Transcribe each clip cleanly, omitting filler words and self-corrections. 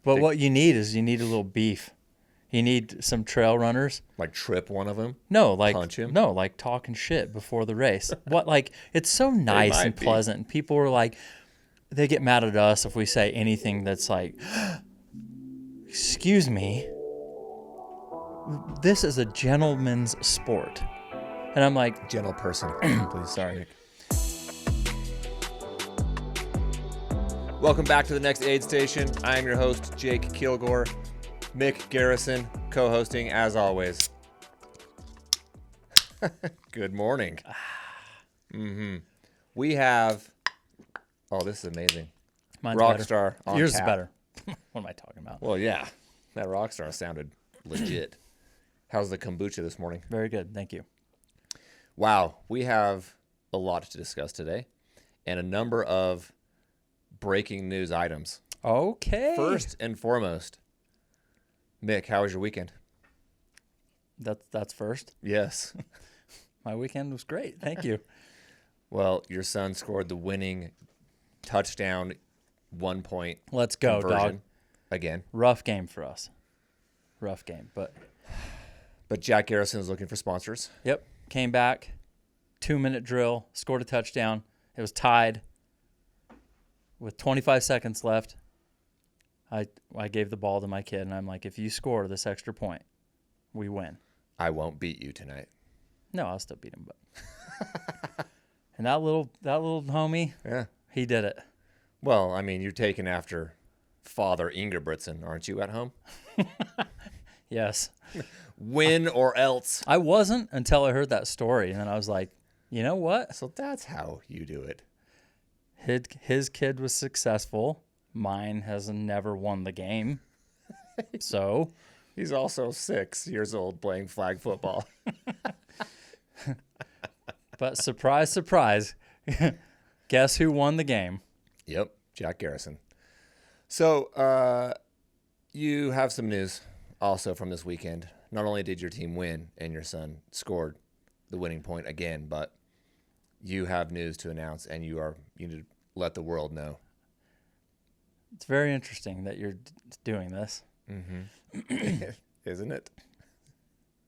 But what you need is a little beef. You need some trail runners. Like trip one of them? No, like punch him? No, like talking shit before the race. It's so nice and pleasant. And people are like, they get mad at us if we say anything that's like, excuse me, this is a gentleman's sport. And I'm like, Gentle person, please. sorry. Welcome back to the next aid station. I am your host, Jake Kilgore. Nick Garrison, co-hosting as always. Good morning. We have, this is amazing. Mine's Rockstar on Yours tap. is better. What am I talking about? Well, yeah, that Rockstar sounded legit. How's the kombucha this morning? Very good. Thank you. Wow, we have a lot to discuss today and a number of breaking news items. Okay. First and foremost, Mick, how was your weekend? That's first. Yes. My weekend was great. Thank you. Well, your son scored the winning touchdown 1-point Let's go, conversion dog. again. Rough game for us. Rough game, but Jack Garrison is looking for sponsors. yep. Came back, 2-minute drill, scored a touchdown. It was tied with 25 seconds left. I gave the ball to my kid, and I'm like, if you score this extra point, we win. I won't beat you tonight. No, I'll still beat him, but and that little homie, Yeah. he did it. Well, I mean, you're taking after Father Ingebrigtsen, aren't you, at home? Yes. Win or else. I wasn't until I heard that story, and then I was like, you know what? So that's how you do it. His kid was successful. Mine has never won the game. So He's also 6 years old playing flag football. but surprise, surprise, guess who won the game? Yep, Jack Garrison. So you have some news also from this weekend. Not only did your team win and your son scored the winning point again, but you have news to announce, and you need to let the world know. It's very interesting that you're doing this. Isn't it?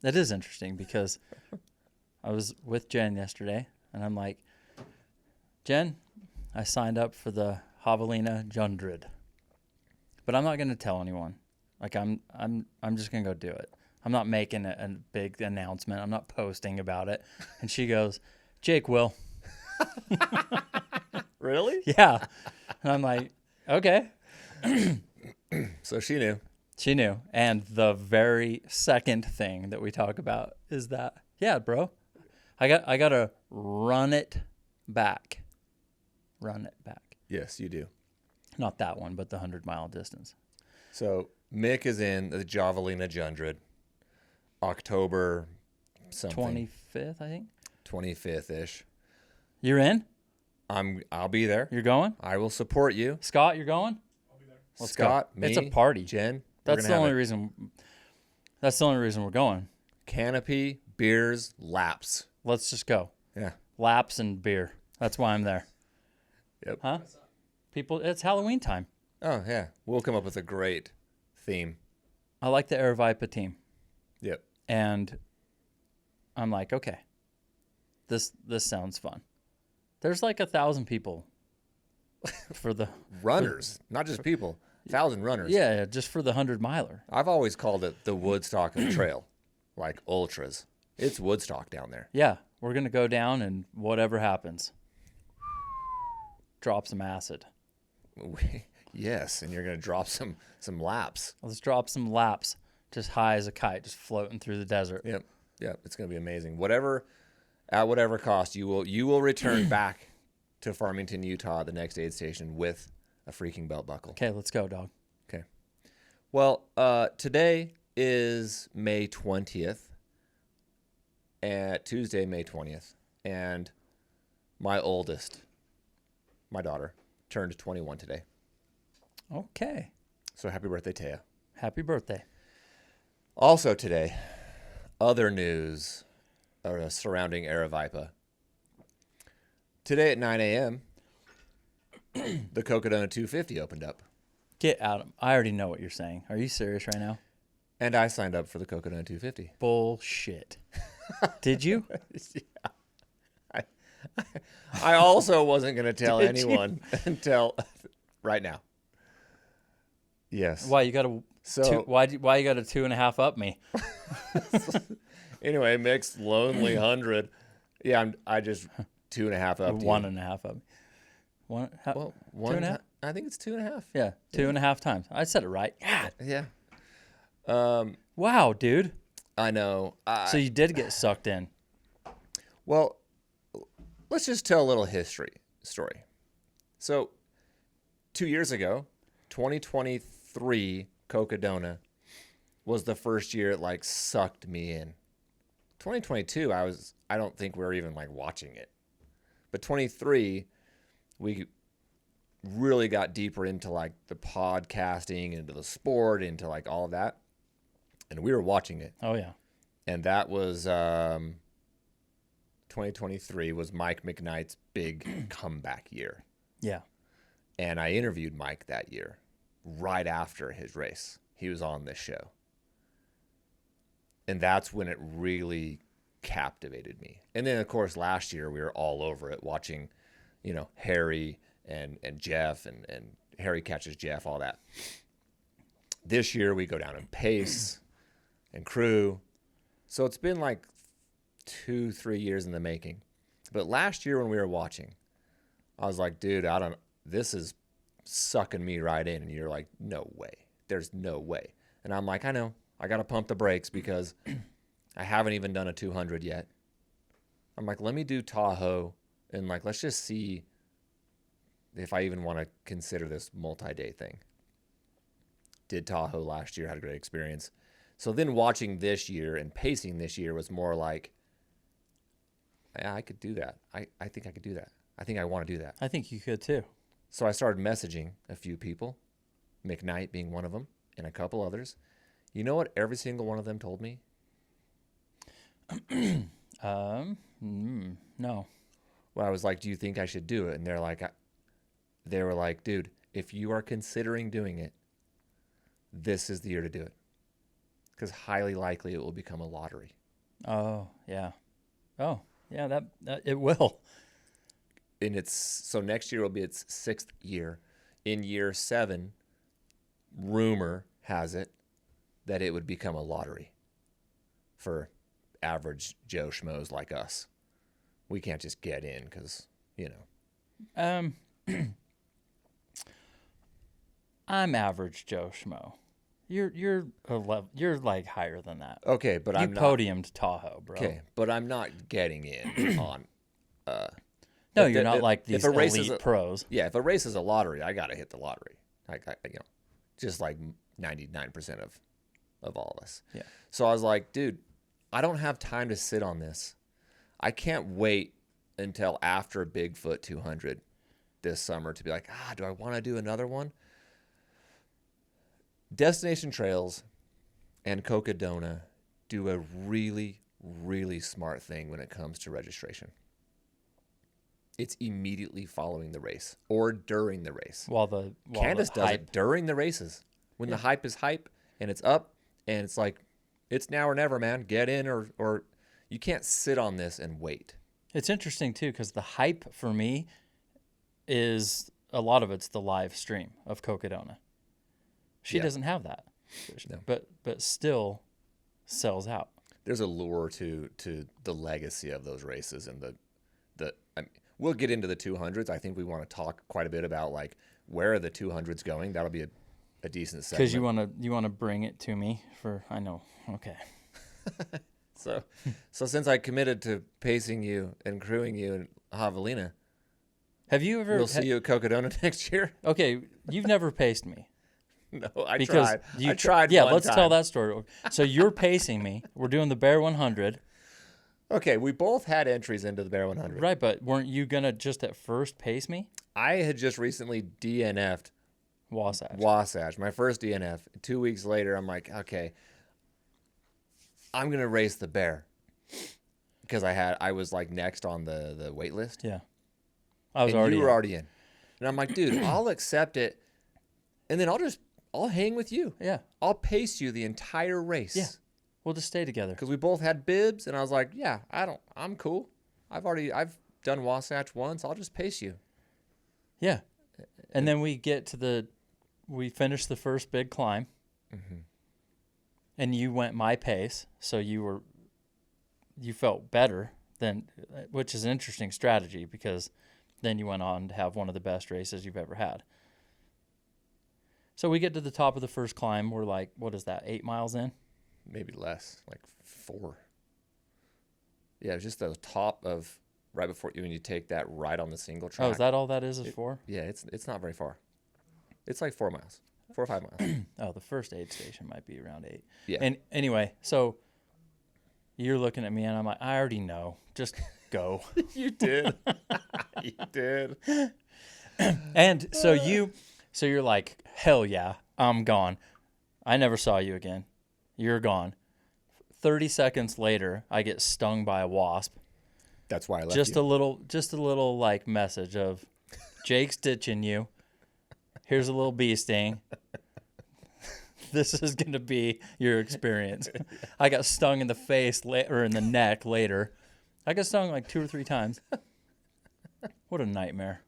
It is interesting because I was with Jen yesterday, and I'm like, Jen, I signed up for the Javelina 100, but I'm not going to tell anyone. Like I'm just going to go do it. I'm not making a big announcement. I'm not posting about it. And she goes, Jake will. Really? Yeah. And I'm like, okay. So she knew. She knew. And the very second thing that we talk about is that, yeah, bro, I got to run it back. Run it back. Yes, you do. Not that one, but the 100-mile distance. So Mick is in the Javelina 100, October something. 25th, I think. 25th-ish. You're in? I'll be there. You're going? I will support you. Scott, you're going? Let's Scott, go. me, It's a party. Jen. That's the only reason. That's the only reason we're going. Canopy, beers, laps. Let's just go. Yeah. Laps and beer. That's why I'm there. Yep. Huh? People, it's Halloween time. Oh, yeah. We'll come up with a great theme. I like the Aravaipa team. Yep. And I'm like, okay, this sounds fun. There's like 1,000 people for the Runners, not just people. 1,000 runners. yeah, just for the 100-miler. I've always called it the Woodstock of the trail, like ultras. It's Woodstock down there. Yeah, we're gonna go down and whatever happens, drop some acid. Yes, and you're going to drop some laps. Let's drop some laps, just high as a kite, just floating through the desert. Yep. It's going to be amazing. At whatever cost, you will return back to Farmington, Utah, the next aid station with a freaking belt buckle. Okay, let's go, dog. Okay. Well, today is May 20th, Tuesday, May 20th, and my oldest, my daughter, turned 21 today. Okay. So happy birthday, Taya. Happy birthday. Also today, other news surrounding Aravaipa. Today at 9 a.m., the Cocodona 250 opened up. Get out. I already know what you're saying. Are you serious right now? And I signed up for the Cocodona 250. Bullshit. Did you? Yeah. I also wasn't going to tell Did anyone until right now. Yes. Why you got a why you got a 2.5 up me? Anyway, mixed lonely 100. Yeah, I just 2.5 up. 1.5 up. One. Well, 2.5. I think it's 2.5. Yeah, 2.5 times. I said it right. God. Yeah. Wow, dude. I know. So you did get sucked in. Well, let's just tell a little story. So, 2 years ago, 2023 Cocodona was the first year it like sucked me in. 2022, I don't think we were even like watching it. But 23, we really got deeper into like the podcasting, into the sport, into like all of that. And we were watching it. Oh, yeah. And that was 2023 was Mike McKnight's big comeback year. Yeah. And I interviewed Mike that year right after his race. He was on this show. And that's when it really captivated me. And then, of course, last year we were all over it watching, Harry and Jeff and Harry catches Jeff, all that. This year we go down in pace and crew. So it's been like 2-3 years in the making. But last year when we were watching, I was like, dude, this is sucking me right in. And you're like, no way. There's no way. And I'm like, I know. I got to pump the brakes because I haven't even done a 200 yet. I'm like, let me do Tahoe and like, let's just see if I even want to consider this multi-day thing. Did Tahoe last year, had a great experience. So then watching this year and pacing this year was more like, yeah, I could do that. I think I could do that. I think I want to do that. I think you could too. So I started messaging a few people, McKnight being one of them, and a couple others. You know what every single one of them told me? No. Well, I was like, do you think I should do it? And they were like, dude, if you are considering doing it, this is the year to do it. Because highly likely it will become a lottery. Oh, yeah. Oh, yeah, that it will. And so next year will be its 6th year. In year 7, rumor has it that it would become a lottery for average Joe Schmoes like us. We can't just get in because, I'm average Joe Schmo. You're like higher than that. Okay, but I'm not. You podiumed Tahoe, bro. Okay, but I'm not getting in on. No, you're not like these elite pros. Yeah, if a race is a lottery, I gotta hit the lottery. Just like 99% of all of us. Yeah. So I was like, dude, I don't have time to sit on this. I can't wait until after Bigfoot 200 this summer to be like, do I want to do another one? Destination Trails and Cocodona do a really, really smart thing when it comes to registration. It's immediately following the race or during the race. Candace does it during the races. When the hype is hype and it's up and it's like, it's now or never, man. Get in or you can't sit on this and wait. It's interesting, too, because the hype for me is a lot of it's the live stream of Cocodona. She doesn't have that, no. but still sells out. There's a lure to the legacy of those races and we'll get into the 200s. I think we want to talk quite a bit about like where are the 200s going. That'll be a decent segment. Because you want to bring it to me I know. Okay. So since I committed to pacing you and crewing you in Javelina, have you ever? We'll see you at Cocodona next year. Okay, you've never paced me. No, I tried. I tried. Yeah, let's tell that story. So you're pacing me. We're doing the Bear 100. Okay, we both had entries into the Bear 100. Right, but weren't you gonna just at first pace me? I had just recently DNF'd Wasatch, my first DNF. 2 weeks later, I'm like, okay, I'm gonna race the Bear because I was like next on the wait list. Yeah, you were already in, and I'm like, dude, I'll accept it And then I'll hang with you. Yeah. I'll pace you the entire race. Yeah. We'll just stay together. Because we both had bibs, and I was like, yeah, I'm cool. I've done Wasatch once. I'll just pace you. Yeah. And then we finished the first big climb. Mm-hmm. And you went my pace, so you felt better which is an interesting strategy because then you went on to have one of the best races you've ever had. So we get to the top of the first climb. We're like, what is that, 8 miles in? Maybe less, like 4. Yeah, it was just the top of right before when you take that right on the single track. Oh, is that all that is for? Yeah, it's not very far. It's like 4 miles, 4 or 5 miles. Oh, the first aid station might be around 8. Yeah. And anyway, so you're looking at me and I'm like, I already know. Just go. You did. You did. And so you're like, hell yeah, I'm gone. I never saw you again. You're gone. 30 seconds later, I get stung by a wasp. That's why I left just you. a little like message of Jake's ditching you. Here's a little bee sting. This is going to be your experience. I got stung in the face or in the neck later. I got stung like 2 or 3 times. What a nightmare.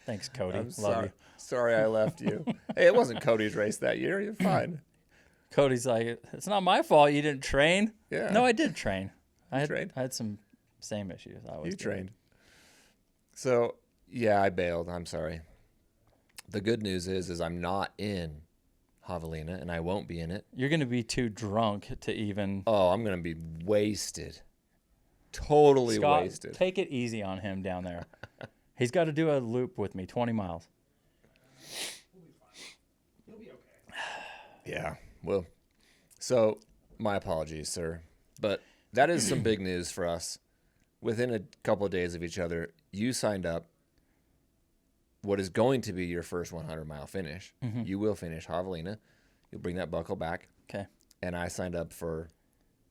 Thanks, Cody. Love you. Sorry I left you. Hey, it wasn't Cody's race that year. You're fine. Cody's like, it's not my fault you didn't train. Yeah. No, I did train. I trained? had some same issues. You trained. So, yeah, I bailed. I'm sorry. The good news is I'm not in Javelina, and I won't be in it. You're going to be too drunk to even... Oh, I'm going to be wasted. Totally Scott, wasted. Take it easy on him down there. He's got to do a loop with me, 20 miles. He'll be okay. Yeah, well, so my apologies, sir. But that is some big news for us. Within a couple of days of each other, you signed up what is going to be your first 100-mile finish. Mm-hmm. You will finish Javelina. You'll bring that buckle back. Okay. And I signed up for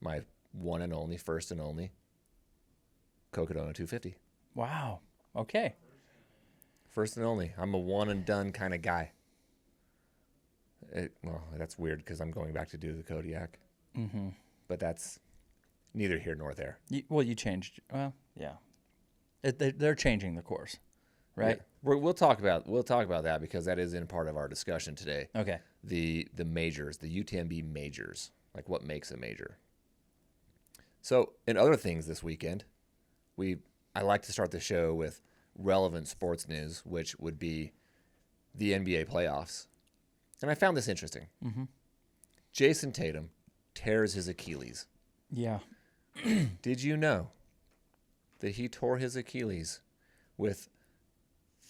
my first and only, Cocodona 250. Wow. Okay. First and only. I'm a one-and-done kind of guy. Well, that's weird because I'm going back to do the Kodiak. Mm-hmm. But that's neither here nor there. You changed. Well, yeah. They're changing the course, right? Yeah. We'll talk about that because that is in part of our discussion today. Okay. The majors, the UTMB majors, like what makes a major. So, in other things this weekend, I like to start the show with relevant sports news, which would be the NBA playoffs. And I found this interesting. Mm-hmm. Jason Tatum tears his Achilles. Yeah. Did you know that he tore his Achilles with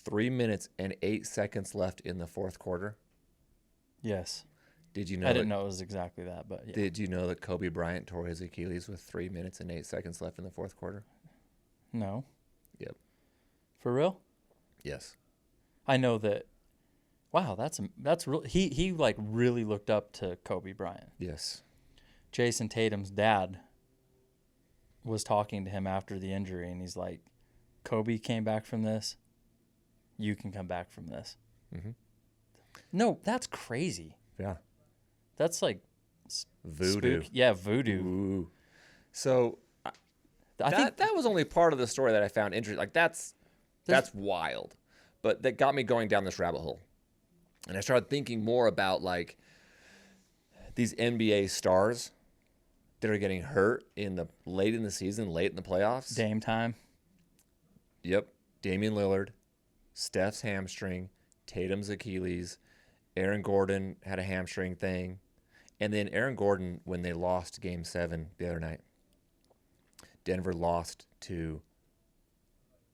3 minutes and 8 seconds left in the fourth quarter? Yes. Did you know? I didn't know it was exactly that, but yeah. Did you know that Kobe Bryant tore his Achilles with 3 minutes and 8 seconds left in the fourth quarter? No. Yep. For real? Yes. I know that. Wow, that's real. He like really looked up to Kobe Bryant. Yes. Jason Tatum's dad was talking to him after the injury, and he's like, Kobe came back from this. You can come back from this. Mm-hmm. No, that's crazy. Yeah. That's like Voodoo. Yeah, voodoo. Ooh. So I think that was only part of the story that I found interesting. Like that's wild, but that got me going down this rabbit hole, and I started thinking more about like these NBA stars that are getting hurt late in the season, late in the playoffs. Dame time. Yep. Damian Lillard, Steph's hamstring, Tatum's Achilles, Aaron Gordon had a hamstring thing. And then Aaron Gordon, when they lost Game 7 the other night, Denver lost to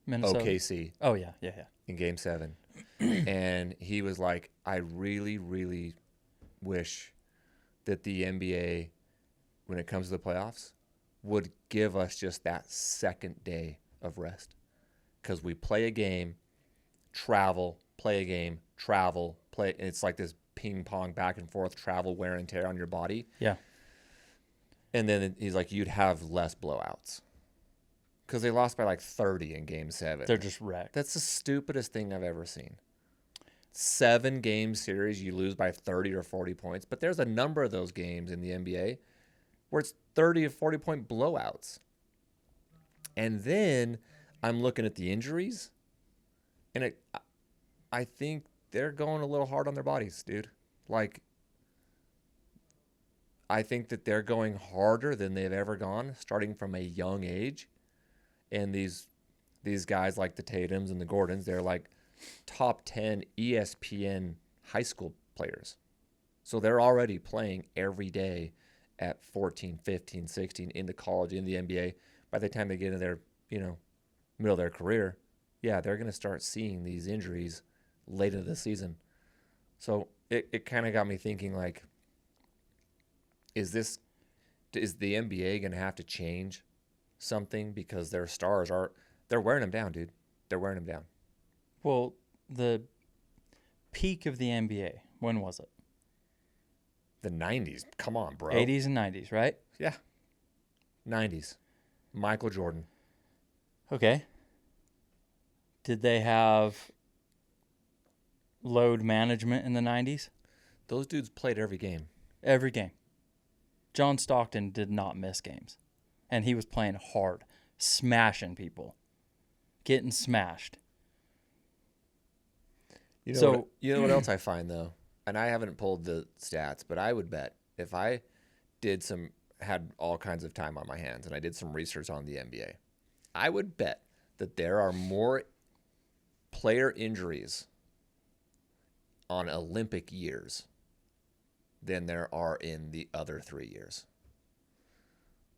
Minnesota. OKC Oh, yeah. in Game 7. And he was like, I really, really wish that the NBA, when it comes to the playoffs, would give us just that second day of rest. Because we play a game, travel, play a game, travel, play. And it's like this ping pong back and forth, travel, wear and tear on your body. Yeah. And then he's like, you'd have less blowouts. Because they lost by like 30 in Game 7. They're just wrecked. That's the stupidest thing I've ever seen. 7-game series, you lose by 30 or 40 points. But there's a number of those games in the NBA where it's 30 or 40 point blowouts. And then I'm looking at the injuries, and I think they're going a little hard on their bodies, dude. Like, I think that they're going harder than they've ever gone, starting from a young age. And these guys like the Tatums and the Gordons, they're like top 10 ESPN high school players. So they're already playing every day at 14, 15, 16 into college, in the NBA. By the time they get into their, middle of their career, yeah, they're going to start seeing these injuries late into the season. So it kind of got me thinking, like, is the NBA going to have to change something because their stars they're wearing them down, dude. They're wearing them down. Well, the peak of the NBA, when was it? The 90s. Come on, bro. 80s and 90s, right? Yeah. 90s. Michael Jordan. Okay. Did they have load management in the 90s? Those dudes played every game. Every game. John Stockton did not miss games. And he was playing hard, smashing people, getting smashed. You know what else I find, though? And I haven't pulled the stats, but I would bet if I had all kinds of time on my hands and I did some research on the NBA, I would bet that there are more player injuries on Olympic years than there are in the other 3 years.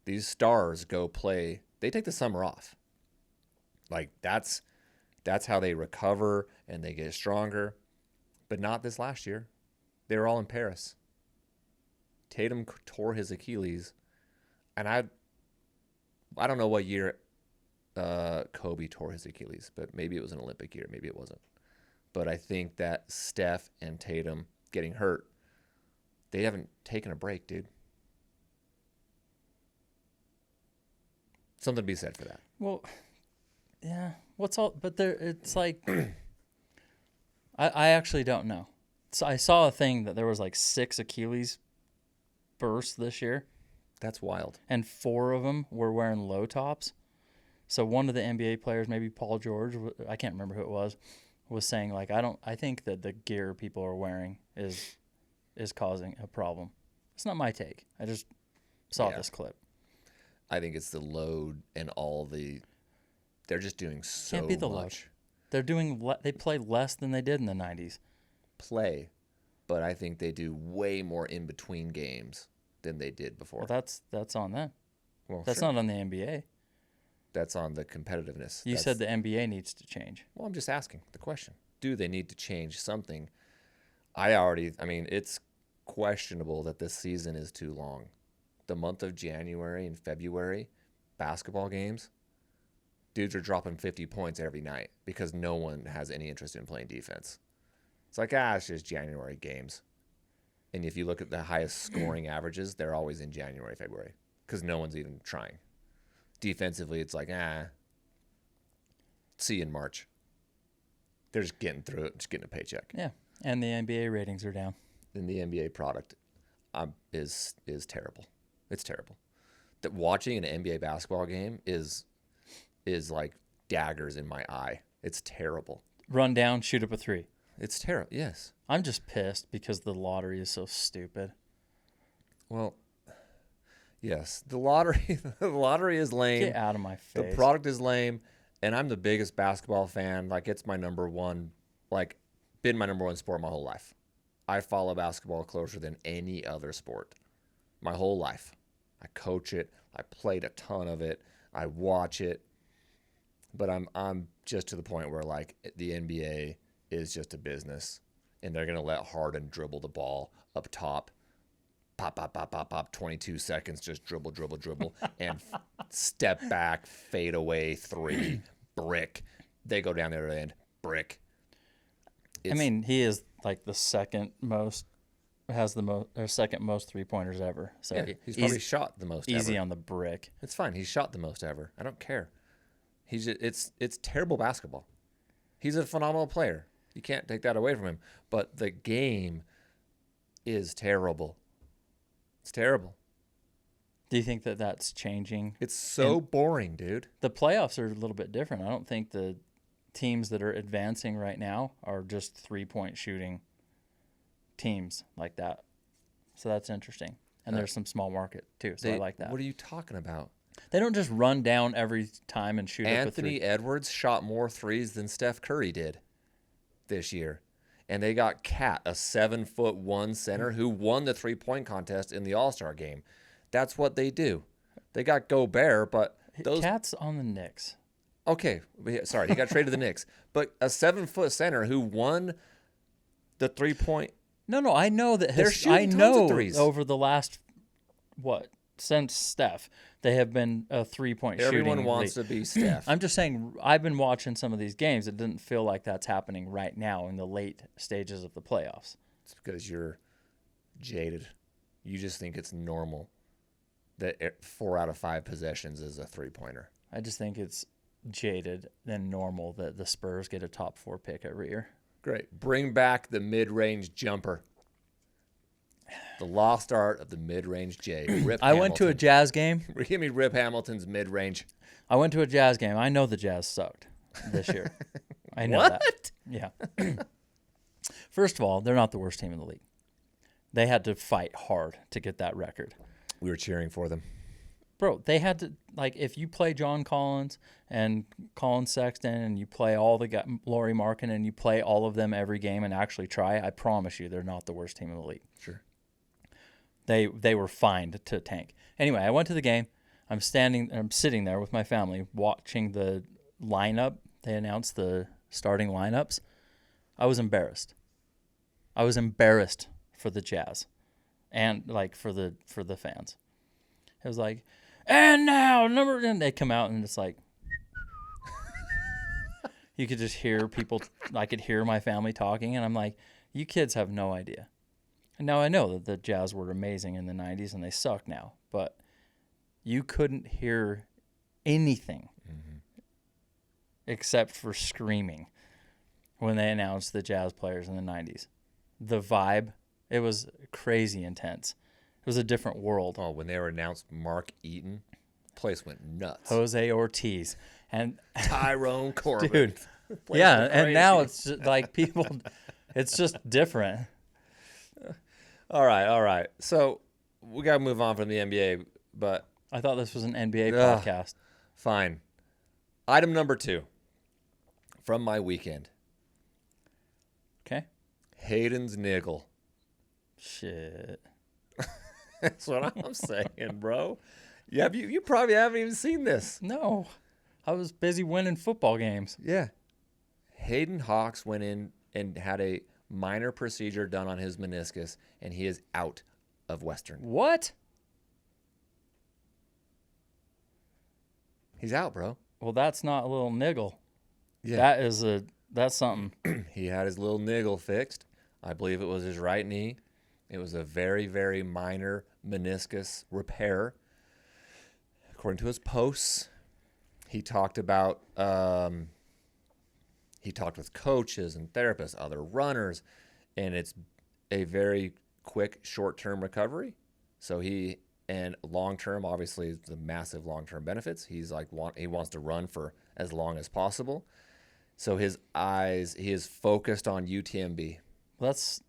These stars go play, they take the summer off. Like, that's how they recover and they get stronger. But not this last year. They were all in Paris. Tatum tore his Achilles. And I don't know what year Kobe tore his Achilles, but maybe it was an Olympic year, maybe it wasn't. But I think that Steph and Tatum getting hurt, they haven't taken a break, dude. Something to be said for that. Well, yeah. But it's like, I actually don't know. So I saw a thing that there was like 6 Achilles bursts this year. That's wild. And 4 of them were wearing low tops. So one of the NBA players, maybe Paul George, I can't remember who it was saying, like, I think that the gear people are wearing is causing a problem. It's not my take. I just saw this clip. I think it's the load and they're just doing so much. Can't be the load. They play less than they did in the 90s. Play, but I think they do way more in between games than they did before. Well, that's on them. Well, that's sure. not on the NBA. That's on the competitiveness. You said the NBA needs to change. Well, I'm just asking the question. Do they need to change something? It's questionable that this season is too long. The month of January and February, basketball games, dudes are dropping 50 points every night because no one has any interest in playing defense. It's like, it's just January games. And if you look at the highest scoring averages, they're always in January, February because no one's even trying. Defensively, it's like, see you in March. They're just getting through it, just getting a paycheck. Yeah, and the NBA ratings are down. And the NBA product is terrible. It's terrible. That watching an NBA basketball game is like daggers in my eye. It's terrible. Run down, shoot up a 3. It's terrible. Yes. I'm just pissed because the lottery is so stupid. Well, yes, the lottery is lame. Get out of my face. The product is lame, and I'm the biggest basketball fan. Like, it's my number one, been my number one sport my whole life. I follow basketball closer than any other sport my whole life. I coach it. I played a ton of it. I watch it. But I'm just to the point where, like, the NBA is just a business, and they're going to let Harden dribble the ball up top. Pop, 22 seconds, just dribble, and step back, fade away, 3, brick. They go down there and brick. He is like the second most 3-pointers ever. So yeah, he's probably shot the most easy ever. on the brick. It's fine. He's shot the most ever. I don't care. It's terrible basketball. He's a phenomenal player. You can't take that away from him. But the game is terrible. It's terrible. Do you think that that's changing? It's so boring, dude. The playoffs are a little bit different. I don't think the teams that are advancing right now are just 3-point shooting teams like that. So that's interesting. And there's some small market too, so I like that. What are you talking about? They don't just run down every time and shoot up a three. Anthony Edwards shot more threes than Steph Curry did this year. And they got Cat, a 7'1" center who won the 3-point contest in the All-Star game. That's what they do. They got Gobert, but those Cat's on the Knicks. Okay, sorry, he got traded to the Knicks. But a 7-foot center who won the 3-point. No, I know that. They're shooting tons of threes. Over the last since Steph, they have been a 3-point shooting. Everyone wants to be Steph. I'm just saying, I've been watching some of these games. It didn't feel like that's happening right now in the late stages of the playoffs. It's because you're jaded. You just think it's normal that 4 out of 5 possessions is a 3-pointer. I just think it's jaded and normal that the Spurs get a top 4 pick every year. Great. Bring back the mid-range jumper. The lost art of the mid-range J. Rip I went to a Jazz game. Give me Rip Hamilton's mid-range. I went to a Jazz game. I know the Jazz sucked this year. I know that. Yeah. First of all, they're not the worst team in the league. They had to fight hard to get that record. We were cheering for them. Bro, they had to, if you play John Collins and Colin Sexton and you play all the guys, Lauri Markkanen, and you play all of them every game and actually try, I promise you they're not the worst team in the league. Sure. They were fined to tank. Anyway, I went to the game. I'm sitting there with my family watching the lineup. They announced the starting lineups. I was embarrassed. I was embarrassed for the Jazz and for the fans. It was like, and now and they come out and it's like you could just hear people. I could hear my family talking, and I'm like, you kids have no idea. And now I know that the Jazz were amazing in the 90s and they suck now, but you couldn't hear anything except for screaming when they announced the Jazz players in the 90s. The vibe, it was crazy intense. It was a different world. Oh, when they were announced Mark Eaton, place went nuts. Jose Ortiz and Tyrone Corbin. Dude. Yeah, and now it's just like people, it's just different. All right. So we got to move on from the NBA, but I thought this was an NBA podcast. Fine. Item number 2 from my weekend. Okay. Hayden's niggle. Shit. That's what I'm saying, bro. Yeah, you probably haven't even seen this. No. I was busy winning football games. Yeah. Hayden Hawks went in and had a minor procedure done on his meniscus, and he is out of Western. What? He's out, bro. Well, that's not a little niggle. Yeah. That's something. He had his little niggle fixed. I believe it was his right knee. It was a very, very minor meniscus repair. According to his posts, he talked about he talked with coaches and therapists, other runners, and it's a very quick short-term recovery. So and long-term, obviously, the massive long-term benefits. He wants to run for as long as possible. So he is focused on UTMB. That's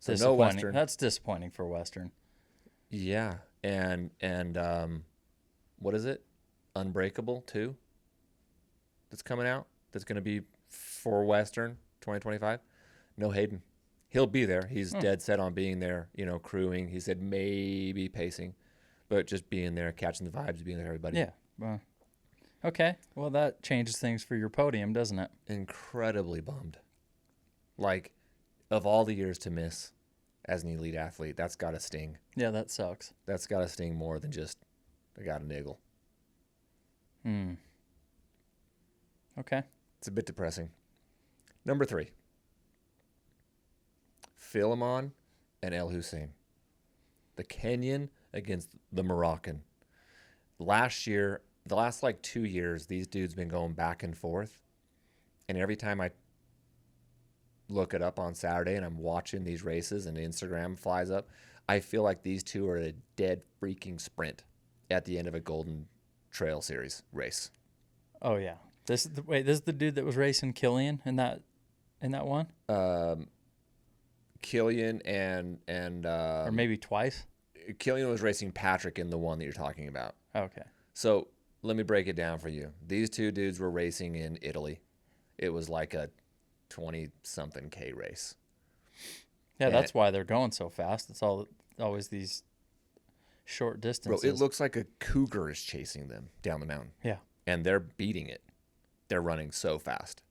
So disappointing. no Western. That's disappointing for Western. Yeah, and what is it? Unbreakable 2 that's coming out. That's going to be for Western 2025. No Hayden. He'll be there. He's dead set on being there, crewing. He said maybe pacing, but just being there, catching the vibes, being there, everybody. Yeah. Well, okay. Well, that changes things for your podium, doesn't it? Incredibly bummed. Of all the years to miss as an elite athlete, that's got to sting. Yeah, that sucks. That's got to sting more than just, I got a niggle. Okay. It's a bit depressing. Number 3. Filemon and Elhousine. The Kenyan against the Moroccan. Last year, the last 2 years, these dudes been going back and forth. And every time I look it up on Saturday and I'm watching these races and Instagram flies up, I feel like these two are a dead freaking sprint at the end of a Golden Trail Series race. Oh yeah. This is the dude that was racing Killian in that one? Killian and or maybe twice? Killian was racing Patrick in the one that you're talking about. Okay. So let me break it down for you. These two dudes were racing in Italy. It was like a 20-something K race. Yeah, that's why they're going so fast. It's always these short distances. Bro, it looks like a cougar is chasing them down the mountain. Yeah. And they're beating it. They're running so fast.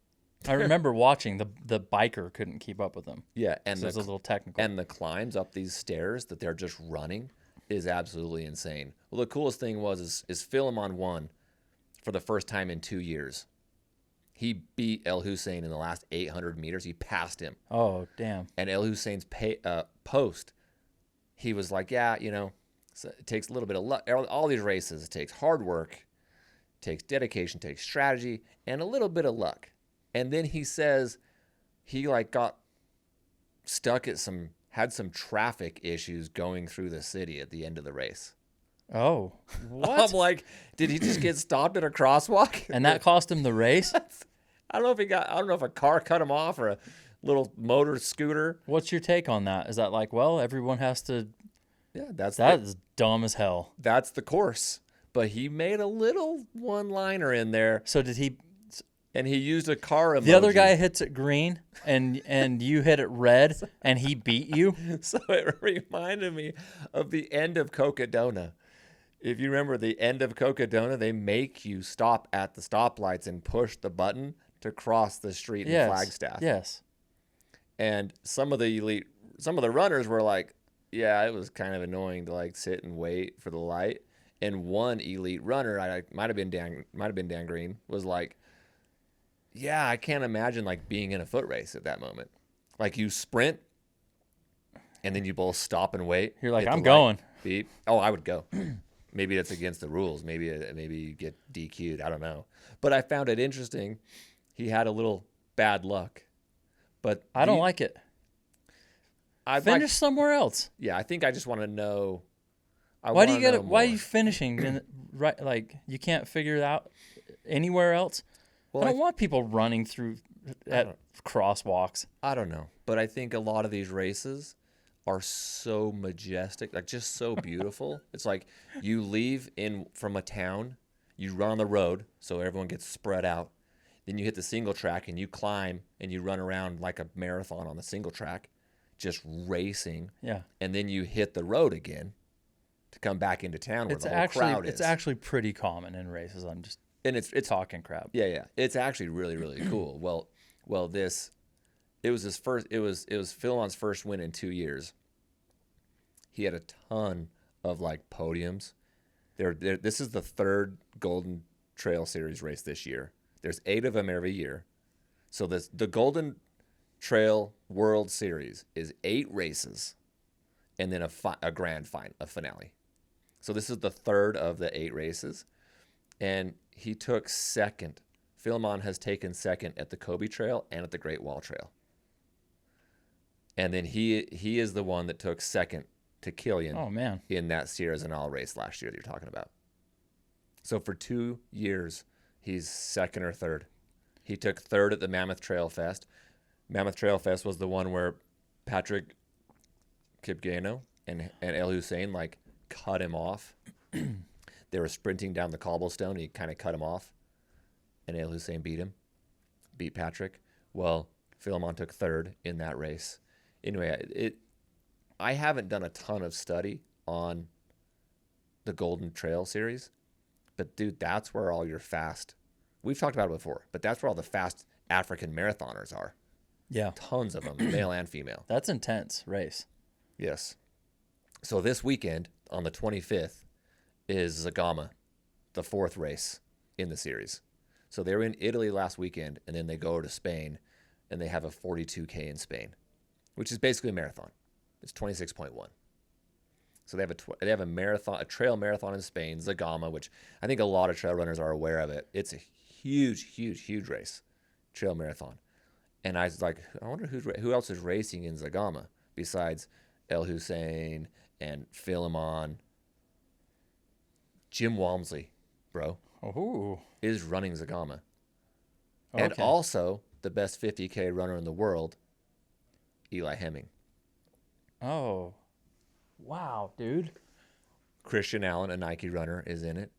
I remember watching the biker couldn't keep up with them. Yeah, and so it's a little technical. And the climbs up these stairs that they're just running is absolutely insane. Well, the coolest thing is Filemon won for the first time in 2 years. He beat Elhousine in the last 800 meters. He passed him. Oh, damn. And Elhousine's post, he was like, yeah, so it takes a little bit of luck. All these races, it takes hard work, takes dedication, takes strategy, and a little bit of luck. And then he says he got stuck at had some traffic issues going through the city at the end of the race. Oh, what? I'm like, did he just get stopped at a crosswalk? And that cost him the race? I don't know if a car cut him off or a little motor scooter. What's your take on that? Is that everyone has to? Yeah, that is dumb as hell. That's the course. But he made a little one-liner in there. So did he? And he used a car emoji. The other guy hits it green, and you hit it red, and he beat you. So it reminded me of the end of Cocodona. If you remember the end of Cocodona, they make you stop at the stoplights and push the button to cross the street in Flagstaff. Yes. And some of the runners were like, yeah, it was kind of annoying to sit and wait for the light. And one elite runner, I might have been Dan Green, was like, yeah, I can't imagine being in a foot race at that moment. You sprint, and then you both stop and wait. You're like, I'm going. Beep. Oh, I would go. Maybe that's against the rules. Maybe you get DQ'd. I don't know. But I found it interesting. He had a little bad luck. But I don't like it. Finish somewhere else. Yeah, I think I just want to know. Why do you get it? Why are you finishing? Right, you can't figure it out anywhere else. Well, I don't want people running through at crosswalks. I don't know, but I think a lot of these races are so majestic, just so beautiful. It's like you leave from a town, you run on the road, so everyone gets spread out. Then you hit the single track and you climb and you run around like a marathon on the single track, just racing. Yeah. And then you hit the road again to come back into town where the whole crowd is. It's actually pretty common in races. I'm just it's talking crap. Yeah. It's actually really, really cool. Well, it was Philemon's first win in 2 years. He had a ton of podiums. This is the third Golden Trail Series race this year. There's 8 of them every year. So the Golden Trail World Series is 8 races and then a grand final, a finale. So this is the third of the 8 races. And he took second. Filemon has taken second at the Kobe Trail and at the Great Wall Trail. And then he is the one that took second to Killian in that Sierra Zinal race last year that you're talking about. So for 2 years, he's second or third. He took third at the Mammoth Trail Fest. Mammoth Trail Fest was the one where Patrick Kiriago and Elhousine cut him off. They were sprinting down the cobblestone. He kind of cut him off, and Elhousine beat Patrick. Well, Filemon took third in that race. Anyway, I haven't done a ton of study on the Golden Trail Series, but dude, that's where all your fast. We've talked about it before, but that's where all the fast African marathoners are. Yeah, tons of them, male and female. That's intense race. Yes. So this weekend on the 25th is Zegama, the 4th race in the series. So they were in Italy last weekend, and then they go to Spain, and they have a 42K in Spain, which is basically a marathon. It's 26.1. So they have a marathon, a trail marathon in Spain, Zegama, which I think a lot of trail runners are aware of it. It's a huge, huge, huge race, trail marathon. And I was like, I wonder who else is racing in Zegama besides Elhousine and Filemon. Jim Walmsley, bro, is running Zegama. Okay. And also the best 50K runner in the world, Eli Hemming. Oh, wow, dude. Christian Allen, a Nike runner, is in it.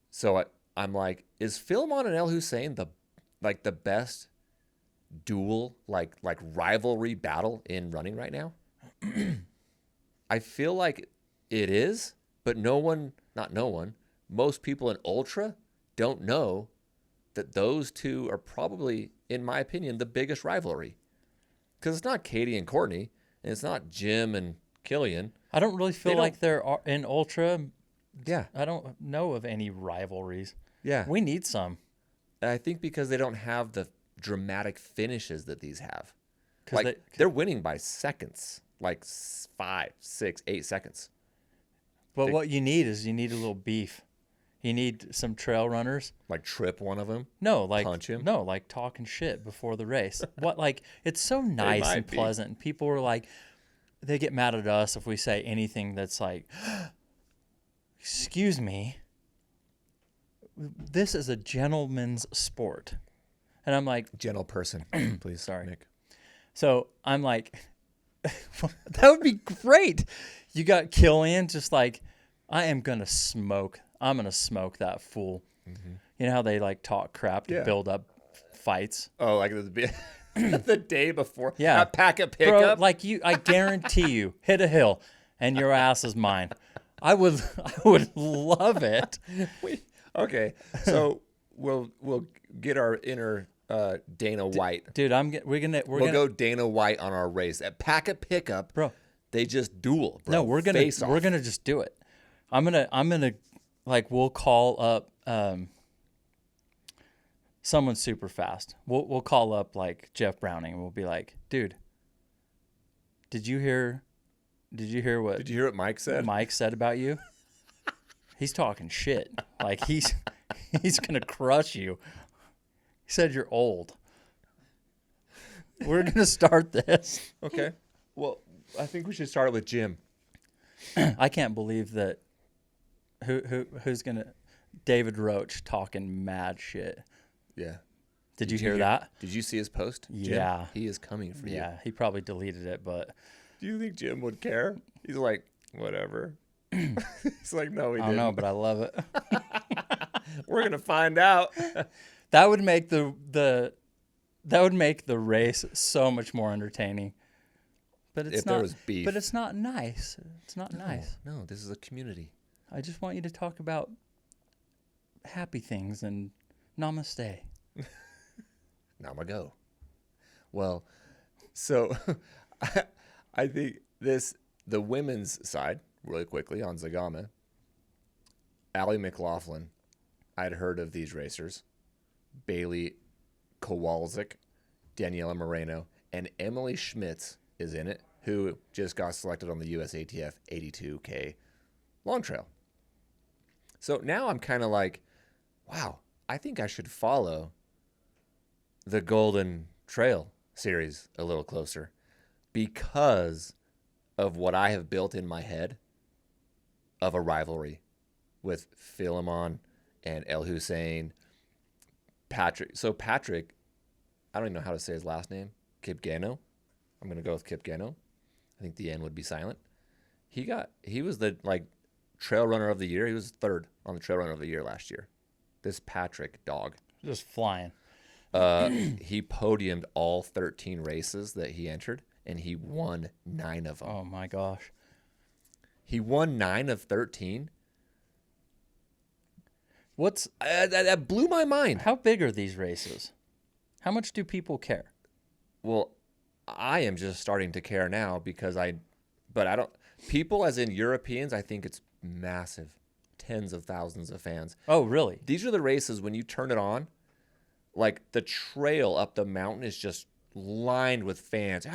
So I'm like, is Filemon and Elhousine the best dual like rivalry battle in running right now? I feel like it is, but most people in ultra don't know that those two are probably, in my opinion, the biggest rivalry. Because it's not Katie and Courtney, and it's not Jim and Killian. I don't really feel like they're in ultra. Yeah. I don't know of any rivalries. Yeah. We need some. And I think because they don't have the dramatic finishes that these have. 'Cause Like, they're winning by seconds, like 5, 6, 8 seconds. But what you need is a little beef. You need some trail runners. Like trip one of them? No, like punch him? No, like talking shit before the race. It's so nice and pleasant. And people are like, they get mad at us if we say anything that's like, excuse me, this is a gentleman's sport. And I'm like, Gentle person, please. Sorry. Nick. So I'm like, that would be great. You got Killian just like, I'm going to smoke that fool. Mm-hmm. You know how they like talk crap to build up fights? Oh, like the day before? Yeah. That packet Bro, pickup? like I guarantee you, hit a hill and your ass is mine. I would love it. Okay, so we'll get our inner Dana White. Dude, we're gonna go Dana White on our race at packet pickup, bro. They just duel, bro. No, we're gonna just do it. I'm gonna like we'll call up someone super fast. We'll call up like Jeff Browning and we'll be like, dude, did you hear what Mike said? Mike said about you? He's talking shit. Like he's gonna crush you. He said you're old. We're gonna start this. Okay. Well, I think we should start with Jim. I can't believe that. Who's gonna? David Roach talking mad shit. Yeah. Did you hear that? Did you see his post? Jim, Yeah. he is coming for you. Yeah, he probably deleted it, but. Do you think Jim would care? He's like, whatever. He's like, no, he didn't. I don't know, but I love it. We're gonna find out. That would make the race so much more entertaining. But it's if not. There was beef. But it's not nice. It's not nice. No, this is a community. I just want you to talk about happy things and namaste. Namago. Well, so I think the women's side, really quickly on Zegama, Allie McLaughlin, I'd heard of these racers, Bailey Kowalczyk, Daniela Moreno, and Emily Schmitz is in it, who just got selected on the USATF 82K long trail. So now I'm kind of like, wow, I think I should follow the Golden Trail series a little closer because of what I have built in my head of a rivalry with Filemon and Elhousine, Patrick. So Patrick, I don't even know how to say his last name, Kipgeno. I'm going to go with Kipgeno. I think the N would be silent. He was the trail runner of the year. He was third on the trail runner of the year last year. This Patrick dog. Just flying. He podiumed all 13 races that he entered, and he won 9 of them. Oh, my gosh. He won 9 of 13. What's that blew my mind. How big are these races? How much do people care? Well, I am just starting to care now because I don't. People, as in Europeans, I think it's massive. Tens of thousands of fans. Oh, really? These are the races when you turn it on, like the trail up the mountain is just lined with fans.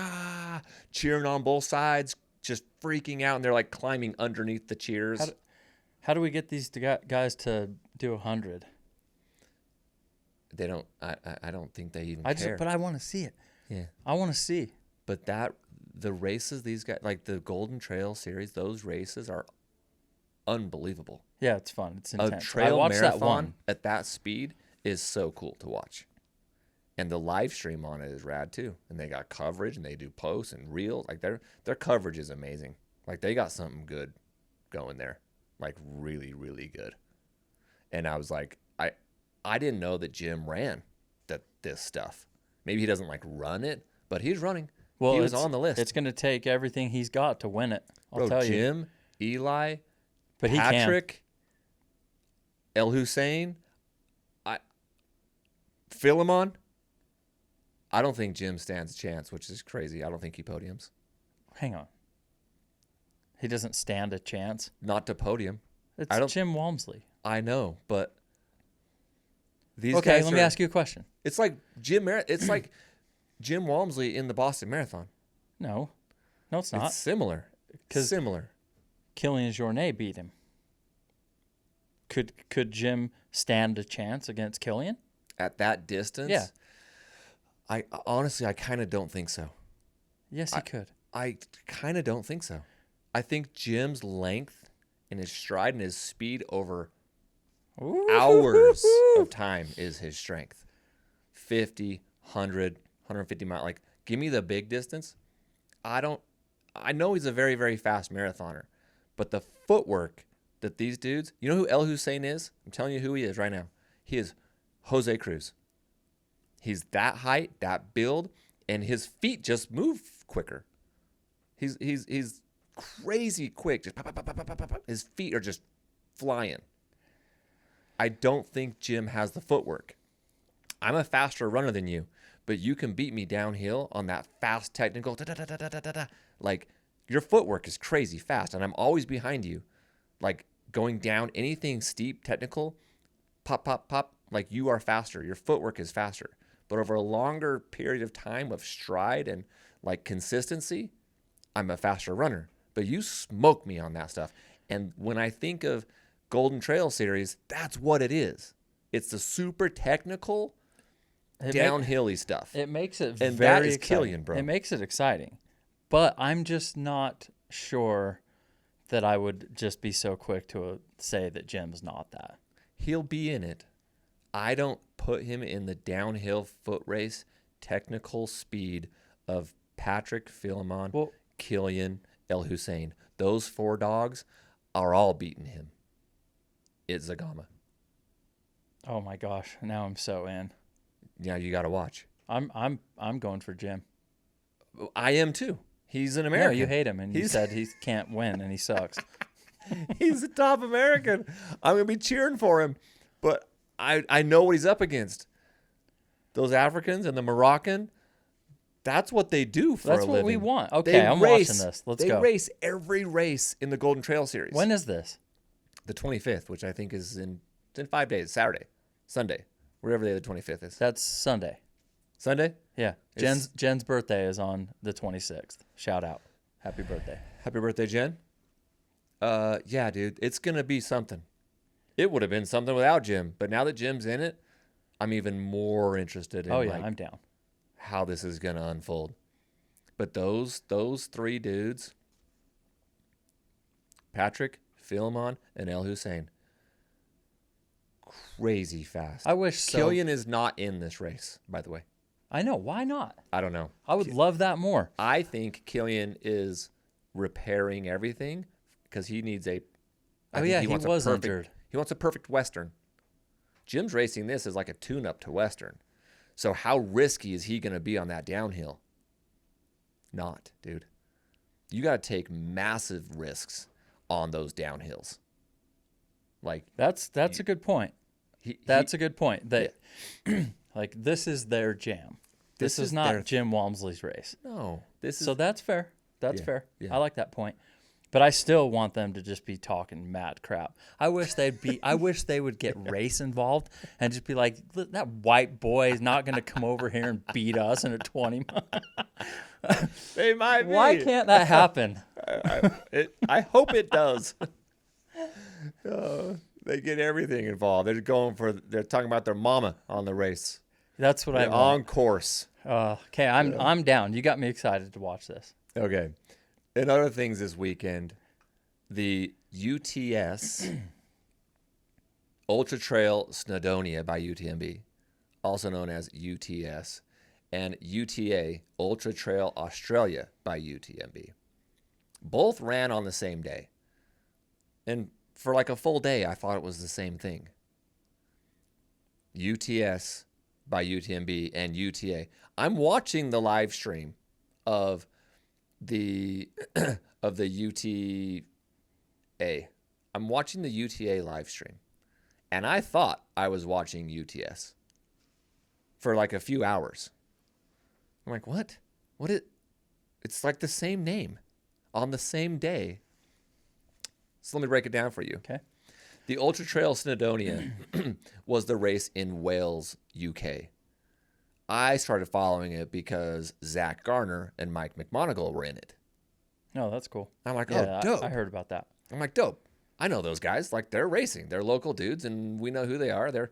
Cheering on both sides, just freaking out, and they're like climbing underneath the cheers. How do we get these guys to do 100? They don't. I don't think they even care. But I want to see it. Yeah. I want to see. But the races these guys, like the Golden Trail Series, those races are unbelievable. Yeah, it's fun. It's intense. A trail I watched marathon that one. at that speed is so cool to watch. And the live stream on it is rad too. And they got coverage and they do posts and reels. Like their coverage is amazing. Like they got something good going there. Like really, really good. And I was like, I didn't know that Jim ran this stuff. Maybe he doesn't like run it, but he's running. Well, he was on the list. It's going to take everything he's got to win it. I'll tell you. Jim, Eli, but Patrick, Elhousine, Filemon. I don't think Jim stands a chance, which is crazy. I don't think he podiums. Hang on. He doesn't stand a chance. Not to podium. It's Jim Walmsley. I know, but these okay, guys let me ask you a question. It's like It's like Jim Walmsley in the Boston Marathon. No, it's not. It's similar. Similar. Kilian Jornet beat him. Could Jim stand a chance against Kilian? At that distance? Yeah. I honestly, I kind of don't think so. Yes, he could. I kind of don't think so. I think Jim's length and his stride and his speed over hours of time is his strength. 50, 100, 150 mile. Like, give me the big distance. I know he's a very, very fast marathoner, but the footwork that these dudes, you know who Elhousine is? I'm telling you who he is right now. He is Jose Cruz. He's that height, that build, and his feet just move quicker. He's crazy quick. Just pop, pop, pop, pop, pop, pop. His feet are just flying. I don't think Jim has the footwork. I'm a faster runner than you, but you can beat me downhill on that fast technical. Like, your footwork is crazy fast, and I'm always behind you. Like, going down anything steep, technical, pop, pop, pop. Like, you are faster. Your footwork is faster. But over a longer period of time of stride and, like, consistency, I'm a faster runner. But you smoke me on that stuff. And when I think of Golden Trail Series, that's what it is. It's the super technical, downhill-y stuff. It makes it and very that is exciting. Kilian, bro. It makes it exciting. But I'm just not sure that I would just be so quick to say that Jim's not that. He'll be in it. I don't put him in the downhill foot race technical speed of Patrick, Filemon, Kilian, Elhousine. Those four dogs are all beating him. It's Zegama. Oh my gosh! Now I'm so in. Yeah, you got to watch. I'm going for Jim. I am too. He's an American. No, you hate him, and you said he can't win, and he sucks. He's a top American. I'm gonna be cheering for him, but I know what he's up against. Those Africans and the Moroccan. That's what they do for a living. That's what we want. Okay, I'm watching this. Let's go. They race every race in the Golden Trail Series. When is this? The 25th, which I think is in 5 days. Saturday, Sunday, wherever day the 25th is. That's Sunday. Sunday? Yeah. Jen's birthday is on the 26th. Shout out. Happy birthday. Happy birthday, Jen. Yeah, dude, it's going to be something. It would have been something without Jim, but now that Jim's in it, I'm even more interested in I'm down. How this is going to unfold. But those three dudes, Patrick, Filemon, and Elhousine, crazy fast. I wish so. Kilian is not in this race, by the way. I know. Why not? I don't know. I would love that more. I think Kilian is repairing everything because he needs a. He was injured. He wants a perfect Western. Jim's racing this as like a tune-up to Western. So how risky is he going to be on that downhill? Not, dude. You got to take massive risks on those downhills. Like that's a good point. That's a good point. That like this is their jam. This is not Jim Walmsley's race. No, so that's fair. That's fair. Yeah. I like that point. But I still want them to just be talking mad crap. I wish they would get race involved and just be like, that white boy is not going to come over here and beat us in a 20 mile. They might be. Why can't that happen? I hope it does. They get everything involved. They're talking about their mama on the race. That's what I They're want. on course. Okay, I'm down. You got me excited to watch this. Okay. And other things this weekend, the UTS Ultra Trail Snowdonia by UTMB, also known as UTS, and UTA Ultra Trail Australia by UTMB. Both ran on the same day. And for like a full day, I thought it was the same thing. UTS by UTMB and UTA. I'm watching the live stream of the UTA. I'm watching the UTA live stream. And I thought I was watching UTS for like a few hours. I'm like, what? It's like the same name on the same day. So let me break it down for you. Okay. The Ultra Trail Snowdonia was the race in Wales, UK. I started following it because Zach Garner and Mike McMonagle were in it. No, that's cool. I'm like, Yeah, oh, dope. I heard about that. I'm like, dope. I know those guys. Like, they're racing. They're local dudes, and we know who they are. They're,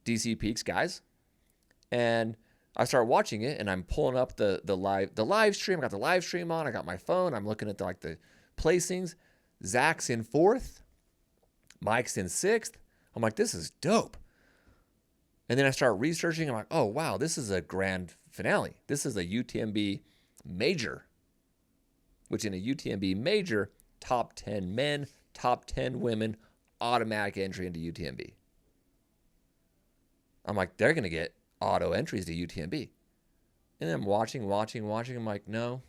DC Peaks guys. And I start watching it, and I'm pulling up the live stream. I got the live stream on. I got my phone. I'm looking at the placings. Zach's in 4th. Mike's in 6th. I'm like, this is dope. And then I start researching. I'm like, oh, wow, this is a grand finale. This is a UTMB major, which in a UTMB major, top 10 men, top 10 women, automatic entry into UTMB. I'm like, they're going to get auto entries to UTMB. And then I'm watching. I'm like, no,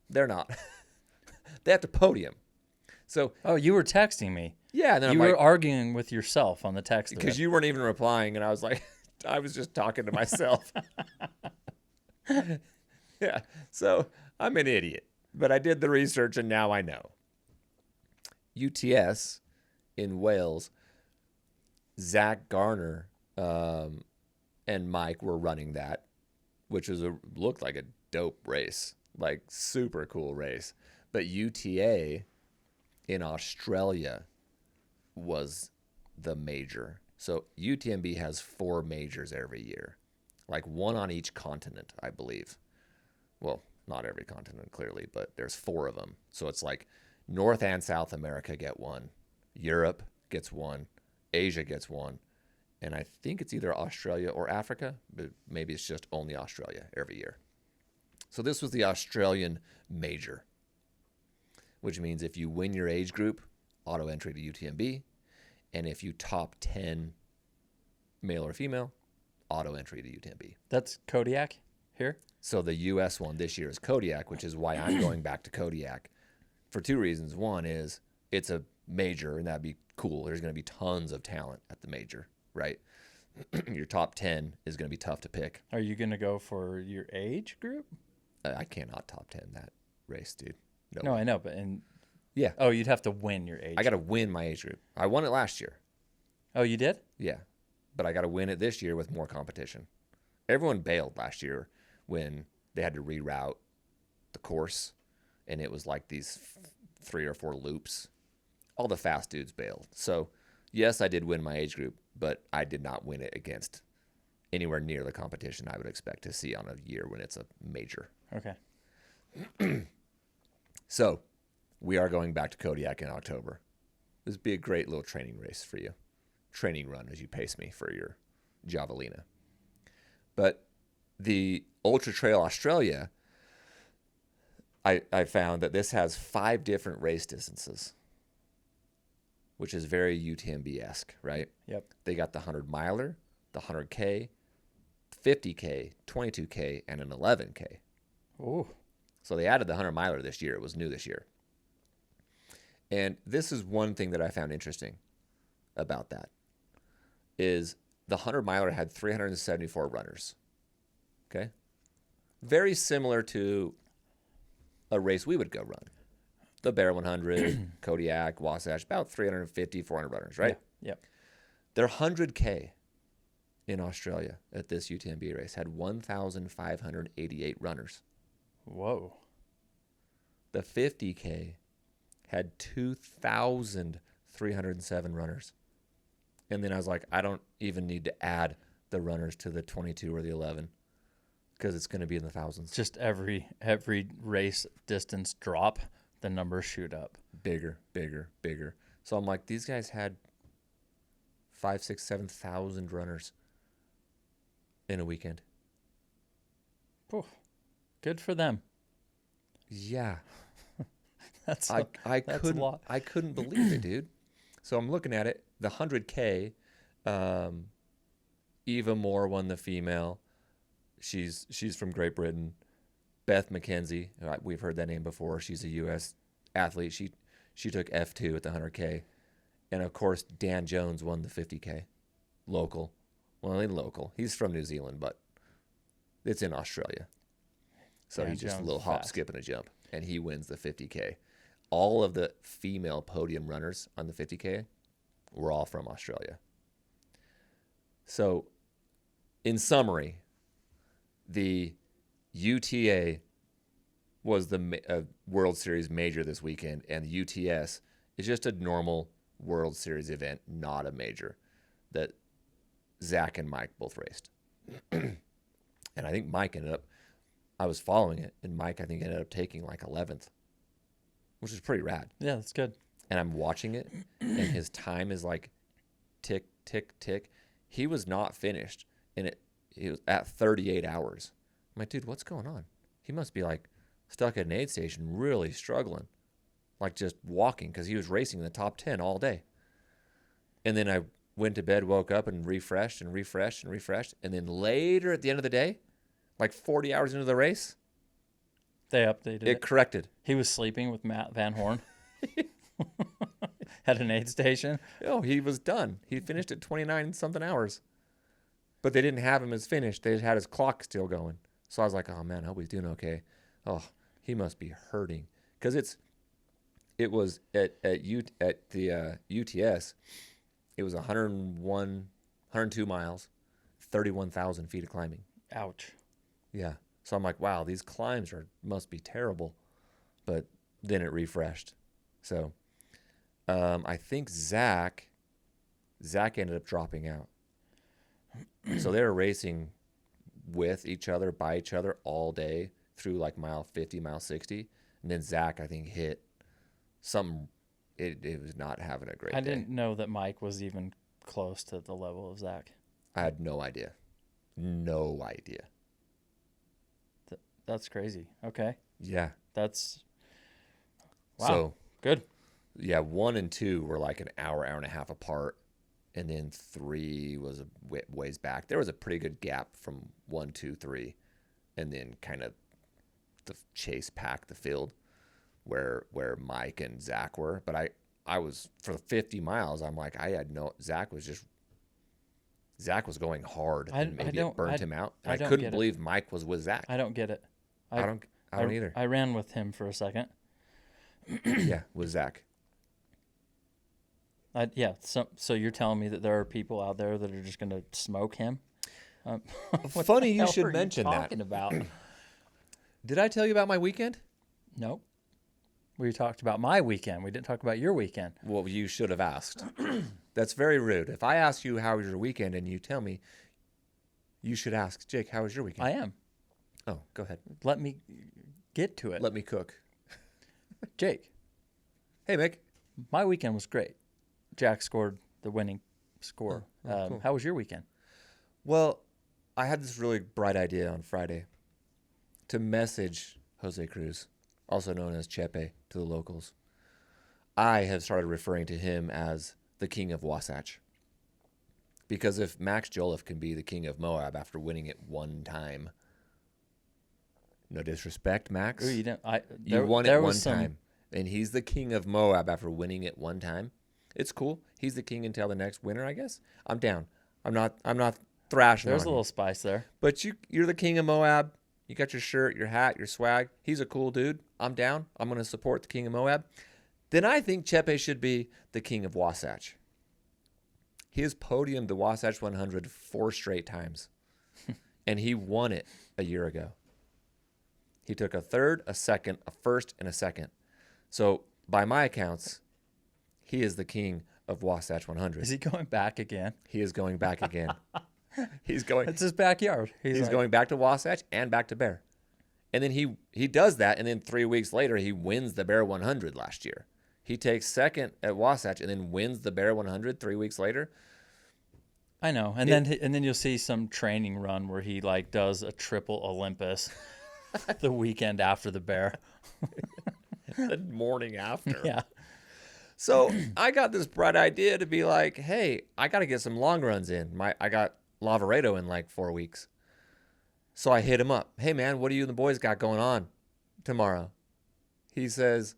they're not. They have to podium. So, Oh, you were texting me. yeah. And then You I'm were like, arguing with yourself on the text. because you weren't even replying. And I was like, I was just talking to myself. Yeah. So I'm an idiot. But I did the research and now I know. UTS in Wales, Zach Garner and Mike were running that, which looked like a dope race, like super cool race. But UTA in Australia was the major. So UTMB has 4 majors every year, like one on each continent, I believe. Well, not every continent, clearly, but there's 4 of them. So it's like North and South America get one, Europe gets one, Asia gets one, and I think it's either Australia or Africa, but maybe it's just only Australia every year. So this was the Australian major, which means if you win your age group, auto entry to UTMB, and if you top 10 male or female, auto entry to UTMB. That's Kodiak here? So the U.S. one this year is Kodiak, which is why I'm going back to Kodiak for 2 reasons. One is it's a major, and that'd be cool. There's going to be tons of talent at the major, right? Your top 10 is going to be tough to pick. Are you going to go for your age group? I cannot top 10 that race, dude. No, I know, but Yeah. Oh, you'd have to win your age. I got to win my age group. I won it last year. Oh, you did? Yeah. But I got to win it this year with more competition. Everyone bailed last year when they had to reroute the course, and it was like these 3 or 4 loops. All the fast dudes bailed. So, yes, I did win my age group, but I did not win it against anywhere near the competition I would expect to see on a year when it's a major. Okay. So, we are going back to Kodiak in October. This would be a great little training race for you. Training run as you pace me for your Javelina. But the Ultra Trail Australia, I found that this has 5 different race distances, which is very UTMB-esque, right? Yep. They got the 100-miler, the 100K, 50K, 22K, and an 11K. Ooh. So they added the 100-miler this year. It was new this year. And this is one thing that I found interesting about that, is the 100-miler had 374 runners. Okay? Very similar to a race we would go run. The Bear 100, Kodiak, Wasatch, about 350, 400 runners, right? Yeah. Yep. Their 100K in Australia at this UTMB race had 1,588 runners. Whoa. The 50K had 2,300 307 runners. And then I was like, I don't even need to add the runners to the 22 or the 11 because it's going to be in the thousands. Just every race distance drop, the numbers shoot up. Bigger, bigger, bigger. So I'm like, these guys had 5, 6, 7,000 runners in a weekend. Oof. Good for them. Yeah. That's I that's couldn't a lot. I couldn't believe it, dude. So I'm looking at it. The 100K, Eva Moore won the female. She's from Great Britain. Beth McKenzie, we've heard that name before. She's a U.S. athlete. She took F2 at the 100K. And, of course, Dan Jones won the 50K. Local. Well, ain't local. He's from New Zealand, but it's in Australia. So Dan he's just Jones a little is hop, fast. skip, and a jump. And he wins the 50K. All of the female podium runners on the 50K were all from Australia. So, in summary, the UTA was the World Series major this weekend, and the UTS is just a normal World Series event, not a major, that Zach and Mike both raced. And I think Mike I was following it, and Mike, I think, ended up taking like 11th, which is pretty rad. Yeah, that's good. And I'm watching it, and his time is like tick, tick, tick. He was not finished, and he was at 38 hours. I'm like, dude, what's going on? He must be like stuck at an aid station, really struggling, like just walking, because he was racing in the top 10 all day. And then I went to bed, woke up, and refreshed and refreshed and refreshed. And then later at the end of the day, like 40 hours into the race, They updated it corrected. He was sleeping with Matt Van Horn at an aid station. Oh, he was done. He finished at 29 something hours. But they didn't have him as finished. They had his clock still going. So I was like, oh man, I hope he's doing okay. Oh, he must be hurting. Because it was at the UTS, it was 102 miles, 31,000 feet of climbing. Ouch. Yeah. So I'm like, wow, these climbs must be terrible. But then it refreshed. So I think Zach ended up dropping out. So they were racing with each other, by each other all day through like mile 50, mile 60. And then Zach, I think, hit something. It was not having a great day. I didn't know that Mike was even close to the level of Zach. I had no idea. No idea. That's crazy. Okay. Yeah. That's wow. So good. yeah, 1 and 2 were like an hour and a half apart, and then 3 was a ways back. There was a pretty good gap from 1, 2, 3, and then kind of the chase packed the field where Mike and Zach were. But I was for the 50 miles. I'm like, Zach was going hard, and maybe it burnt him out. And I couldn't believe Mike was with Zach. I don't get it. I don't either. I ran with him for a second. Yeah, with Zach. Yeah. So you're telling me that there are people out there that are just going to smoke him? Funny you should mention that. Talking about? Did I tell you about my weekend? Nope. We talked about my weekend. We didn't talk about your weekend. Well, you should have asked. That's very rude. If I ask you how was your weekend and you tell me, you should ask, Jake, how was your weekend? I am. Oh, go ahead. Let me get to it. Let me cook. Jake. Hey, Mick. My weekend was great. Jack scored the winning score. Cool. How was your weekend? Well, I had this really bright idea on Friday to message Jose Cruz, also known as Chepe, to the locals. I have started referring to him as the king of Wasatch. Because if Max Joliffe can be the king of Moab after winning it one time, no disrespect, Max. Ooh, you won it one time, and he's the king of Moab after winning it one time. It's cool. He's the king until the next winner, I guess. I'm down. I'm not thrashing. There's a little spice there. But you're the king of Moab. You got your shirt, your hat, your swag. He's a cool dude. I'm down. I'm going to support the king of Moab. Then I think Chepe should be the king of Wasatch. He has podiumed the Wasatch 100 4 straight times, and he won it a year ago. He took a third, a second, a first, and a second. So by my accounts, He is the king of Wasatch 100. Is he going back again? He is going back again. He's going. It's his backyard. He's going back to Wasatch and back to Bear. And then he does that, and then 3 weeks later, he wins the Bear 100 last year. He takes second at Wasatch and then wins the Bear 100 3 weeks later. I know. And then you'll see some training run where he like does a triple Olympus the weekend after the Bear. The morning after. Yeah. So I got this bright idea to be like, hey, I got to get some long runs in. I got Lavaredo in like 4 weeks. So I hit him up. Hey, man, what do you and the boys got going on tomorrow? He says,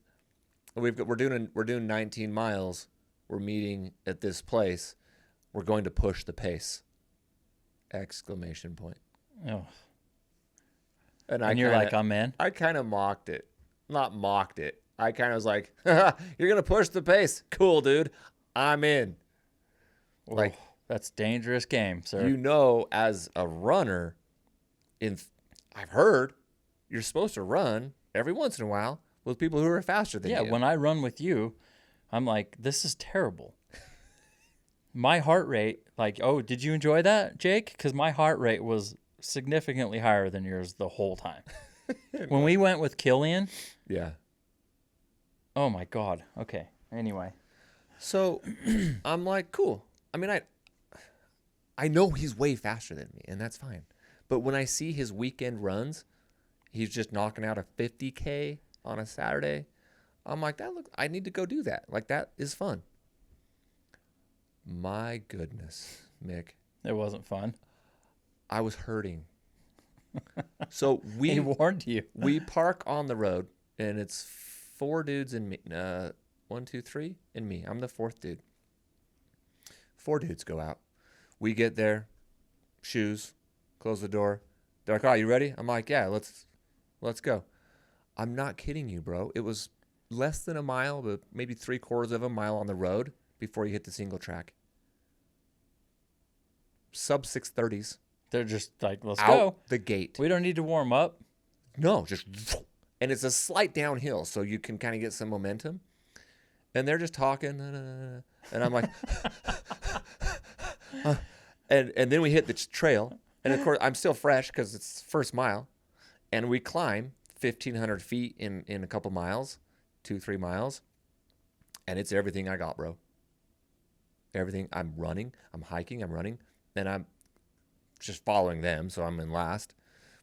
we're doing 19 miles. We're meeting at this place. We're going to push the pace. Exclamation point. Oh. And you're like, I'm in? I kind of mocked it. Not mocked it. I kind of was like, you're going to push the pace. Cool, dude. I'm in. Oh, like, that's dangerous game, sir. You know, as a runner, I've heard you're supposed to run every once in a while with people who are faster than you. Yeah, when I run with you, I'm like, this is terrible. My heart rate, like, oh, did you enjoy that, Jake? Because my heart rate was significantly higher than yours the whole time. When we went with Killian. Yeah. Oh, my God. Okay. Anyway. So I'm like, cool. I mean, I know he's way faster than me, and that's fine. But when I see his weekend runs, he's just knocking out a 50K on a Saturday. I'm like, I need to go do that. Like, that is fun. My goodness, Mick. It wasn't fun. I was hurting. So he warned you. We park on the road, and it's 4 dudes and me. 1, 2, 3, and me. I'm the 4th dude. 4 dudes go out. We get there, shoes, close the door. They're like, "Oh, you ready?" I'm like, "Yeah, let's go." I'm not kidding you, bro. It was less than a mile, but maybe 3/4 of a mile on the road before you hit the single track. Sub 6:30s. They're just like, let's out go. The gate. We don't need to warm up. No, just, and it's a slight downhill, so you can kind of get some momentum. And they're just talking, and I'm like, and then we hit the trail, and of course I'm still fresh because it's first mile, and we climb 1,500 feet in a couple miles, 2-3 miles, and it's everything I got, bro. Everything. I'm running, I'm hiking, I'm running, and I'm just following them, so I'm in last,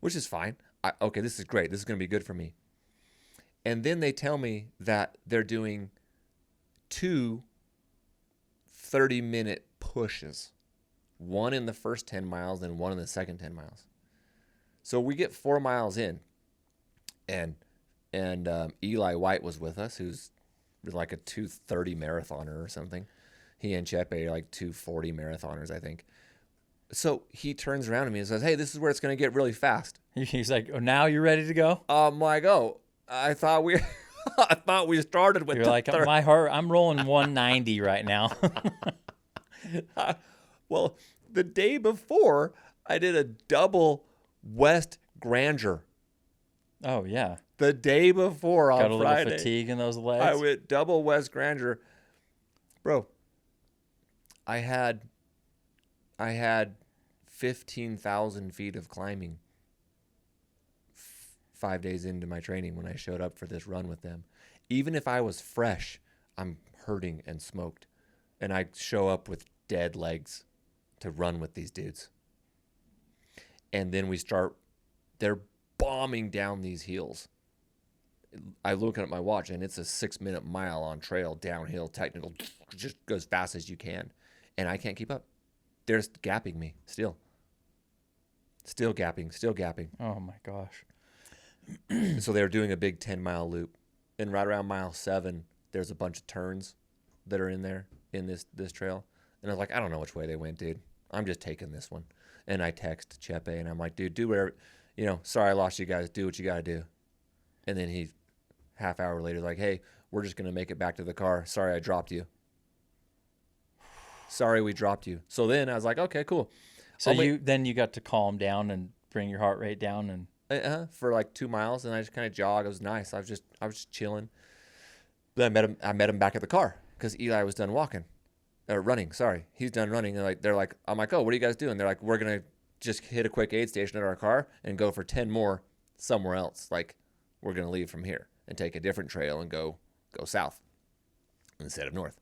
which is fine. Okay, this is great. This is going to be good for me. And then they tell me that they're doing 2 30-minute pushes, one in the first 10 miles and one in the second 10 miles. So we get 4 miles in, and Eli White was with us, who's like a 2:30 marathoner or something. He and Chepe are like 2:40 marathoners, I think. So he turns around to me and says, "Hey, this is where it's going to get really fast." He's like, "Oh, now you're ready to go?" I'm like, "Oh, I thought we started with." You're like, my heart. I'm rolling 190 right now. Well, the day before, I did a double West Grandeur. Oh yeah. The day before on Friday. Got a Friday, little fatigue in those legs. I went double West Grandeur, bro. I had 15,000 feet of climbing 5 days into my training when I showed up for this run with them. Even if I was fresh, I'm hurting and smoked. And I show up with dead legs to run with these dudes. And then they're bombing down these hills. I look at my watch, and it's a 6-minute mile on trail, downhill, technical, just go as fast as you can. And I can't keep up. They're gapping me still. Still gapping. Oh my gosh. So they were doing a big 10-mile loop. And right around mile 7, there's a bunch of turns that are in there in this trail. And I was like, I don't know which way they went, dude. I'm just taking this one. And I text Chepe, and I'm like, dude, do whatever. Sorry I lost you guys. Do what you got to do. And then he, half hour later, like, hey, we're just going to make it back to the car. Sorry I dropped you. Sorry we dropped you. So then I was like, okay, cool. So you got to calm down and bring your heart rate down and for like 2 miles, and I just kind of jogged. It was nice. I was just chilling. Then I met him back at the car. because Eli was done running. Sorry, he's done running. And they're like, I'm like, oh, what are you guys doing? They're like, we're gonna just hit a quick aid station at our car and go for 10 more somewhere else. Like, we're gonna leave from here and take a different trail and go south instead of north.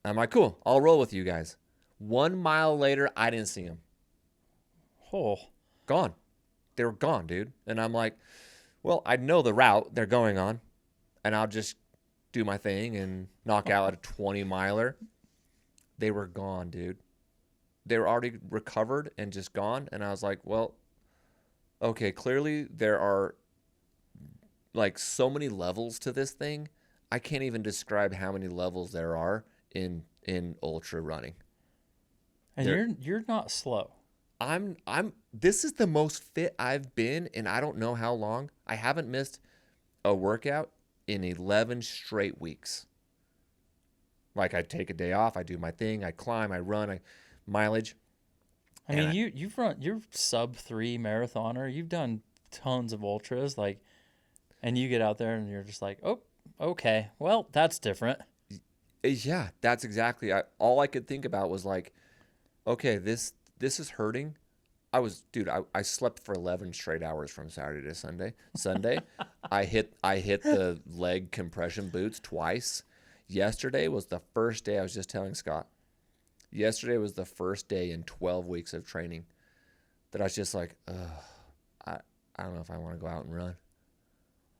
I'm like, cool, I'll roll with you guys. 1 mile later, I didn't see them. Oh, Gone. They were gone, dude. And I'm like, well, I know the route they're going on, and I'll just do my thing and knock out a 20-miler. They were gone, dude. They were already recovered and just gone. And I was like, well, okay, clearly there are like so many levels to this thing. I can't even describe how many levels there are in ultra running. And you're not slow. This is the most fit I've been in I don't know how long. I haven't missed a workout in 11 straight weeks. Like, I take a day off, I do my thing, I climb, I run, mileage. I mean, you're sub 3 marathoner. You've done tons of ultras, like, and you get out there and you're just like, oh, okay, well, that's different. Yeah, that's exactly. All I could think about was like, okay, this is hurting. I slept for 11 straight hours from Saturday to Sunday. I hit the leg compression boots twice. Yesterday was the first day. I was just telling Scott. Yesterday was the first day in 12 weeks of training that I was just like, I don't know if I want to go out and run.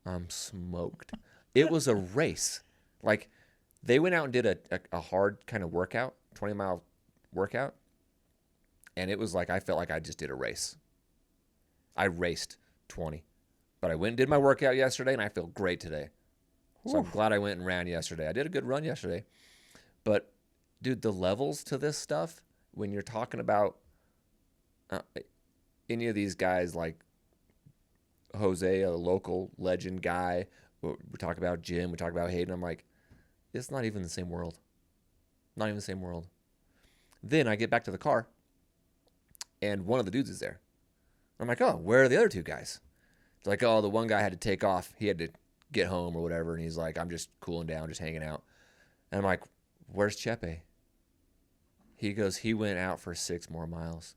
I'm smoked. It was a race. Like, they went out and did a hard kind of workout, 20-mile workout. And it was like, I felt like I just did a race. I raced 20. But I went and did my workout yesterday, and I feel great today. So I'm glad I went and ran yesterday. I did a good run yesterday. But, dude, the levels to this stuff, when you're talking about any of these guys like Jose, a local legend guy, we talk about Jim, we talk about Hayden, I'm like, it's not even the same world. Not even the same world. Then I get back to the car, and one of the dudes is there. I'm like, oh, where are the other two guys? It's like, oh, the one guy had to take off. He had to get home or whatever, and he's like, I'm just cooling down, just hanging out. And I'm like, where's Chepe? He goes, he went out for 6 more miles.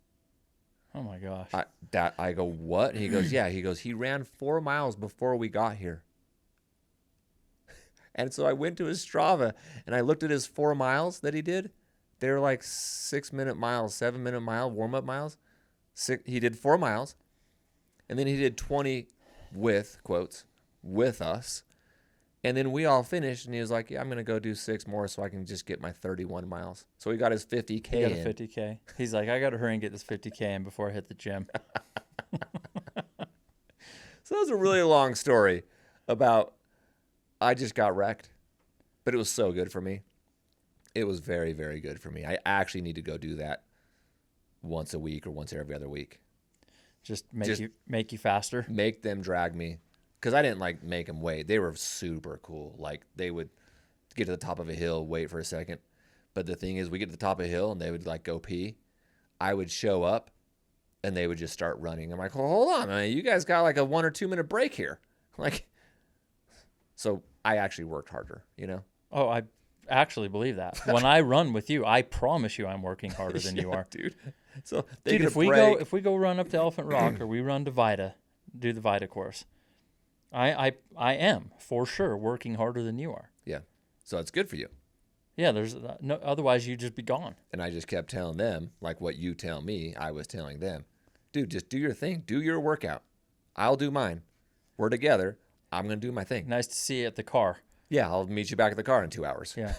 Oh, my gosh. I go, what? And he goes, yeah. He goes, he ran 4 miles before we got here. And so I went to his Strava, and I looked at his 4 miles that he did. They were like 6-minute miles, 7-minute mile, warm-up miles. He did 4 miles, and then he did 20 with, quotes, with us. And then we all finished, and he was like, yeah, I'm going to go do 6 more so I can just get my 31 miles. So he got his 50K He got a 50K. He's like, I got to hurry and get this 50K in before I hit the gym. So that was a really long story about I just got wrecked. But it was so good for me. It was very, very good for me. I actually need to go do that once a week or once every other week. Just make you faster. Make them drag me. Because I didn't like make them wait. They were super cool. Like, they would get to the top of a hill, wait for a second. But the thing is, we get to the top of a hill and they would like go pee. I would show up and they would just start running. I'm like, well, hold on, man. You guys got like a 1 or 2 minute break here. Like, so I actually worked harder, you know? Oh, I actually believe that. When I run with you, I promise you I'm working harder than you are. Dude. So dude, if we go run up to Elephant Rock or we run to Vida, do the Vida course, I am for sure working harder than you are. Yeah. So it's good for you. Yeah, there's no otherwise you'd just be gone. And I just kept telling them, like what you tell me, I was telling them. Dude, just do your thing. Do your workout. I'll do mine. We're together. I'm going to do my thing. Nice to see you at the car. Yeah, I'll meet you back at the car in 2 hours. Yeah.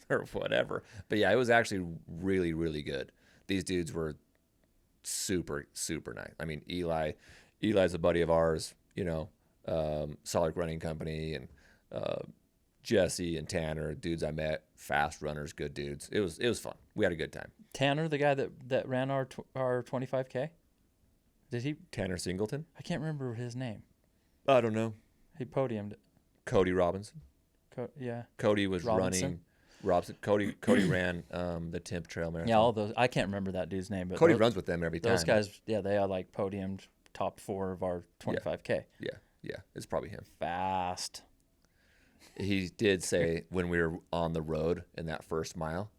Or whatever. But yeah, it was actually really, really good. These dudes were super, super nice. I mean, Eli's a buddy of ours, you know, Solid Running Company, and Jesse and Tanner, dudes I met, fast runners, good dudes. It was fun. We had a good time. Tanner, the guy that ran our 25K? Did he? Tanner Singleton? I can't remember his name. I don't know. He podiumed it. Cody Robinson. Yeah. Cody was Robinson. running. Cody ran the Temp Trail Marathon. Yeah, all those. I can't remember that dude's name, but Cody runs with them every time. Those guys, yeah, they are like podiumed top 4 of our 25K. Yeah, it's probably him. Fast. he did say when we were on the road in that first mile,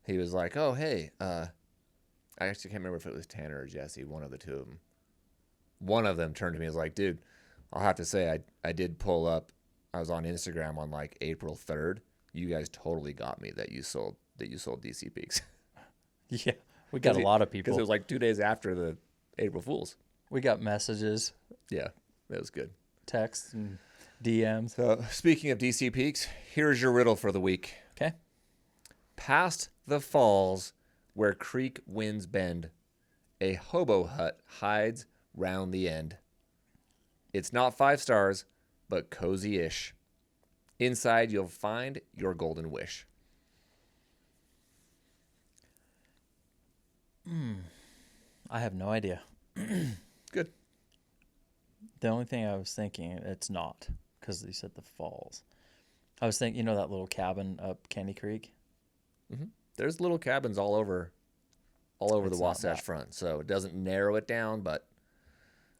he was like, "Oh, hey, I actually can't remember if it was Tanner or Jesse, one of the two of them. One of them turned to me and was like, dude, I'll have to say I did pull up. I was on Instagram on like April 3rd. You guys totally got me that you sold DC Peaks." Yeah, we got a lot of people. Because it was like 2 days after the April Fools. We got messages. Yeah, that was good. Texts and DMs. So speaking of DC Peaks, here's your riddle for the week. Okay. Past the falls where creek winds bend, a hobo hut hides round the end. It's not 5 stars, but cozy-ish. Inside you'll find your golden wish. I have no idea. Good. The only thing I was thinking, it's not, because you said the falls. I was thinking, that little cabin up Candy Creek? Mm-hmm. There's little cabins all over the Wasatch Front, so it doesn't narrow it down, but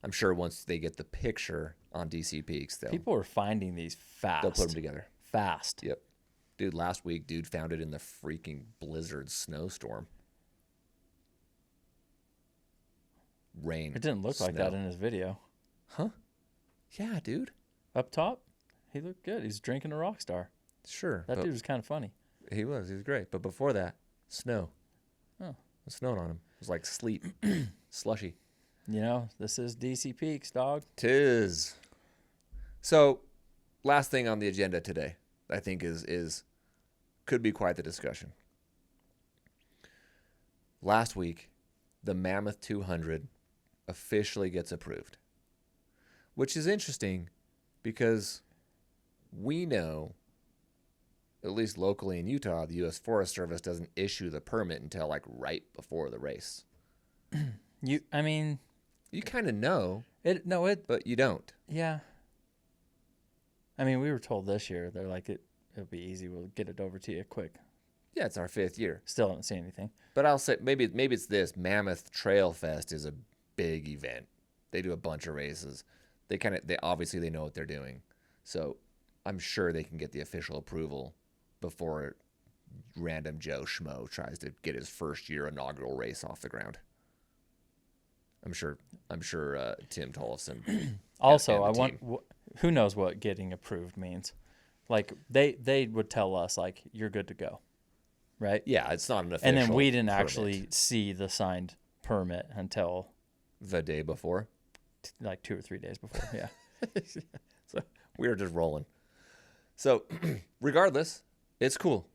I'm sure once they get the picture on DC Peaks, people are finding these fast. They'll put them together. Fast. Yep. Dude, last week, found it in the freaking blizzard snowstorm. Rain. It didn't look like that in his video. Huh? Yeah, dude. Up top, he looked good. He's drinking a rock star. Sure. That dude was kind of funny. He was great. But before that, snow. Oh. It snowed on him. It was like sleet. Slushy. This is DC Peaks, dog. 'Tis. So, last thing on the agenda today, I think is could be quite the discussion. Last week, the Mammoth 200 officially gets approved, which is interesting because we know, at least locally in Utah, the U.S. Forest Service doesn't issue the permit until like right before the race. You kind of know it, but you don't. Yeah. We were told this year, they're like, it'll be easy. We'll get it over to you quick. Yeah, it's our 5th year. Still haven't seen anything. But I'll say maybe it's this. Mammoth Trail Fest is a big event. They do a bunch of races. They obviously they know what they're doing. So I'm sure they can get the official approval before random Joe Schmo tries to get his first year inaugural race off the ground. I'm sure Tim Tollefson. Also, who knows what getting approved means? Like they would tell us like you're good to go, right? Yeah, it's not an official. And then we didn't permit. actually see the signed permit until the day before, like 2 or 3 days before. Yeah. So we were just rolling. So regardless, it's cool.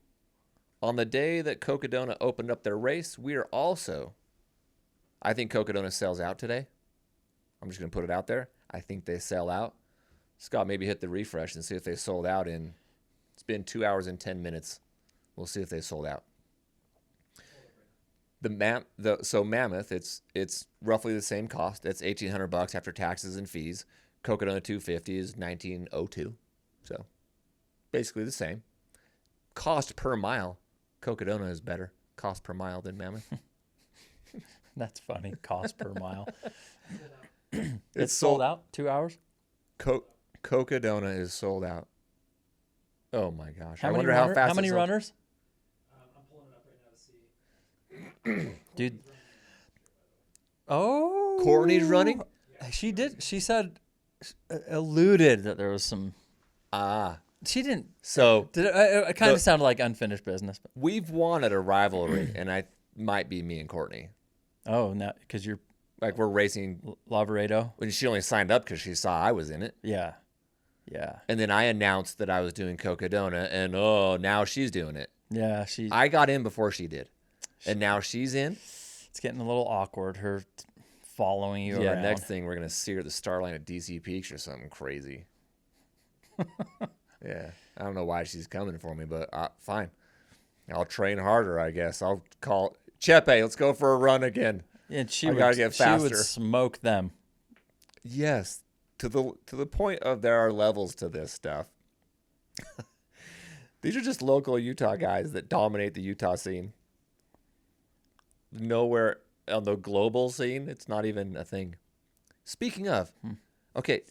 On the day that Cocodona opened up their race, we are also. I think Cocodona sells out today. I'm just going to put it out there. I think they sell out. Scott, maybe hit the refresh and see if they sold out in. It's been 2 hours and 10 minutes. We'll see if they sold out. So Mammoth, it's roughly the same cost. It's $1,800 after taxes and fees. Cocodona 250 is $1,902. So basically the same. Cost per mile, Cocodona is better. Cost per mile than Mammoth. That's funny. Cost per mile. It's sold out 2 hours. Cocodona is sold out. Oh my gosh! How many runners? I'm pulling it up right now to see. Dude. Oh. Courtney's running. She did. She said, alluded that there was some. She didn't. So it kind of sounded like unfinished business. But. We've wanted a rivalry, and I might be me and Courtney. Oh, no, because you're like we're racing Lavaredo. When she only signed up because she saw I was in it. Yeah, yeah. And then I announced that I was doing Cocodona, and now she's doing it. Yeah, I got in before she did, and now she's in. It's getting a little awkward. Her following you. Yeah. around. Next thing we're gonna see her at the star line at DC Peaks or something crazy. Yeah, I don't know why she's coming for me, but fine. I'll train harder, I guess. I'll call Chepe. Let's go for a run again. And gotta get faster. She would smoke them. Yes, to the point of there are levels to this stuff. These are just local Utah guys that dominate the Utah scene. Nowhere on the global scene, it's not even a thing. Speaking of, okay,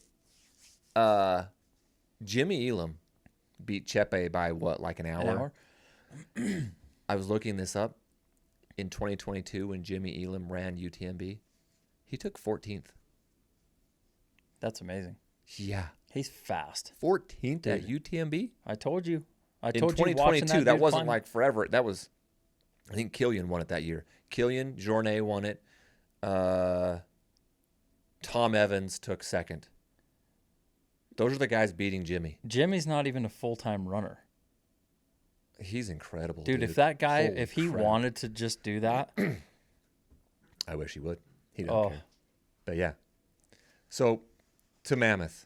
Jimmy Elam beat Chepe by what, like an hour? I was looking this up. In 2022, when Jimmy Elam ran UTMB, he took 14th. That's amazing. Yeah. He's fast. 14th at UTMB? I told you. In 2022, that wasn't like forever. That was, I think Killian won it that year. Killian, Journet won it. Tom Evans took second. Those are the guys beating Jimmy. Jimmy's not even a full-time runner. He's incredible, dude. If that guy, Holy if he crap. wanted to just do that, I wish he would. He don't care. But yeah. So to Mammoth.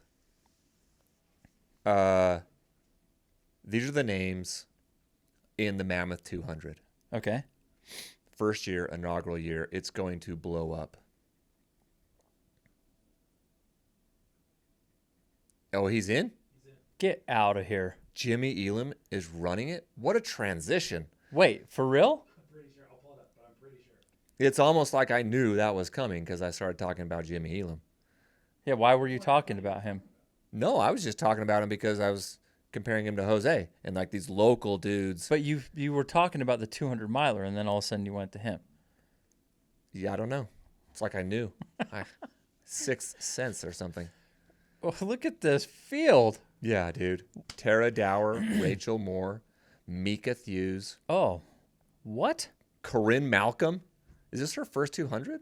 These are the names in the Mammoth 200. okay. First year, inaugural year, it's going to blow up. Oh, he's in? Get out of here. Jimmy Elam is running it? What a transition. Wait, for real? I'm pretty sure. I'll pull it up, but I'm pretty sure. It's almost like I knew that was coming because I started talking about Jimmy Elam. Yeah. Why were you talking about him? No, I was just talking about him because I was comparing him to Jose and like these local dudes. But you were talking about the 200 miler, and then all of a sudden you went to him. Yeah, I don't know. It's like I knew. Sixth sense or something. Oh, look at this field. Yeah, dude. Tara Dower, Rachel Moore, Mika Hughes, Oh, what? Corinne Malcolm. Is this her first 200?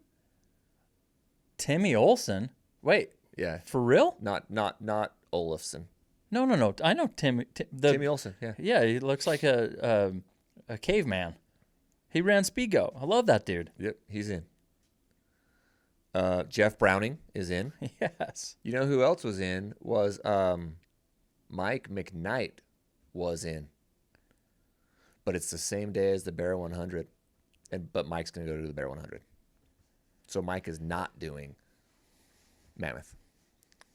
Timmy Olsen? Wait, Yeah. for real? Not Olafson. No. I know Timmy. Timmy Olsen, yeah. Yeah, he looks like a caveman. He ran Speedgo. I love that dude. Yep, he's in. Jeff Browning is in. Yes. You know who else was in? Was Mike McKnight was in. But it's the same day as the Bear 100. But Mike's going to go to the Bear 100. So Mike is not doing Mammoth.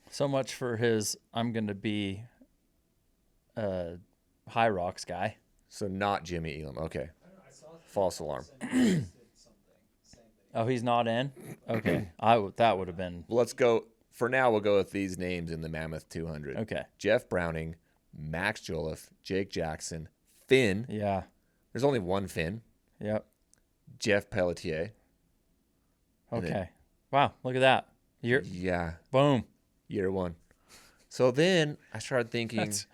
So much for his I'm going to be a High Rocks guy. So not Jimmy Elam. Okay. I don't know. I saw False alarm. something saying that Oh, he's not in? Okay. That would have been Let's go. For now, we'll go with these names in the Mammoth 200. okay. Jeff Browning, Max Jolliffe, Jake Jackson, Finn. Yeah. There's only one Finn. Yep. Jeff Pelletier. And Okay. then- Wow, look at that. Yeah, Boom. year one. So then I started thinking That's-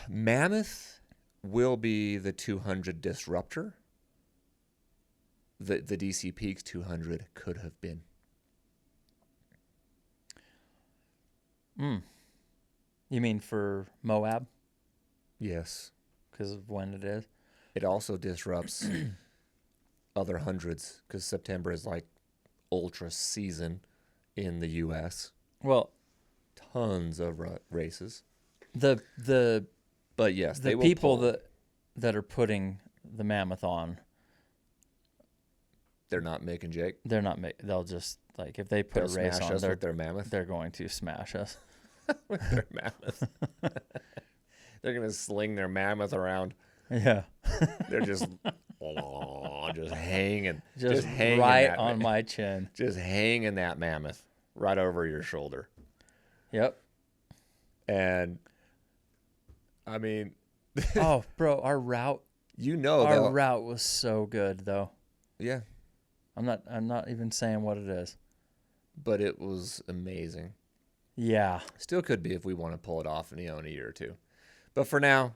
Mammoth will be the 200 disruptor. The DC Peaks 200 could have been. You mean for Moab Yes. because of when it is? It also disrupts other hundreds because September is like ultra season in the U.S. Well, Tons of races. the But yes, they will people pull. that are putting the Mammoth on, They're not Mick and Jake. they're not they'll just like if they put They'll a race smash on, us they're with their Mammoth. they're going to smash us. With their Mammoth. They're gonna sling their Mammoth around. Yeah. They're just hanging, Just hanging right that on my chin. just hanging that Mammoth right over your shoulder. Yep. And I mean, Oh, bro, our route they'll- route was so good though. yeah, I'm not even saying what it is. but it was amazing. Yeah. Still could be if we want to pull it off in a year or two. But for now,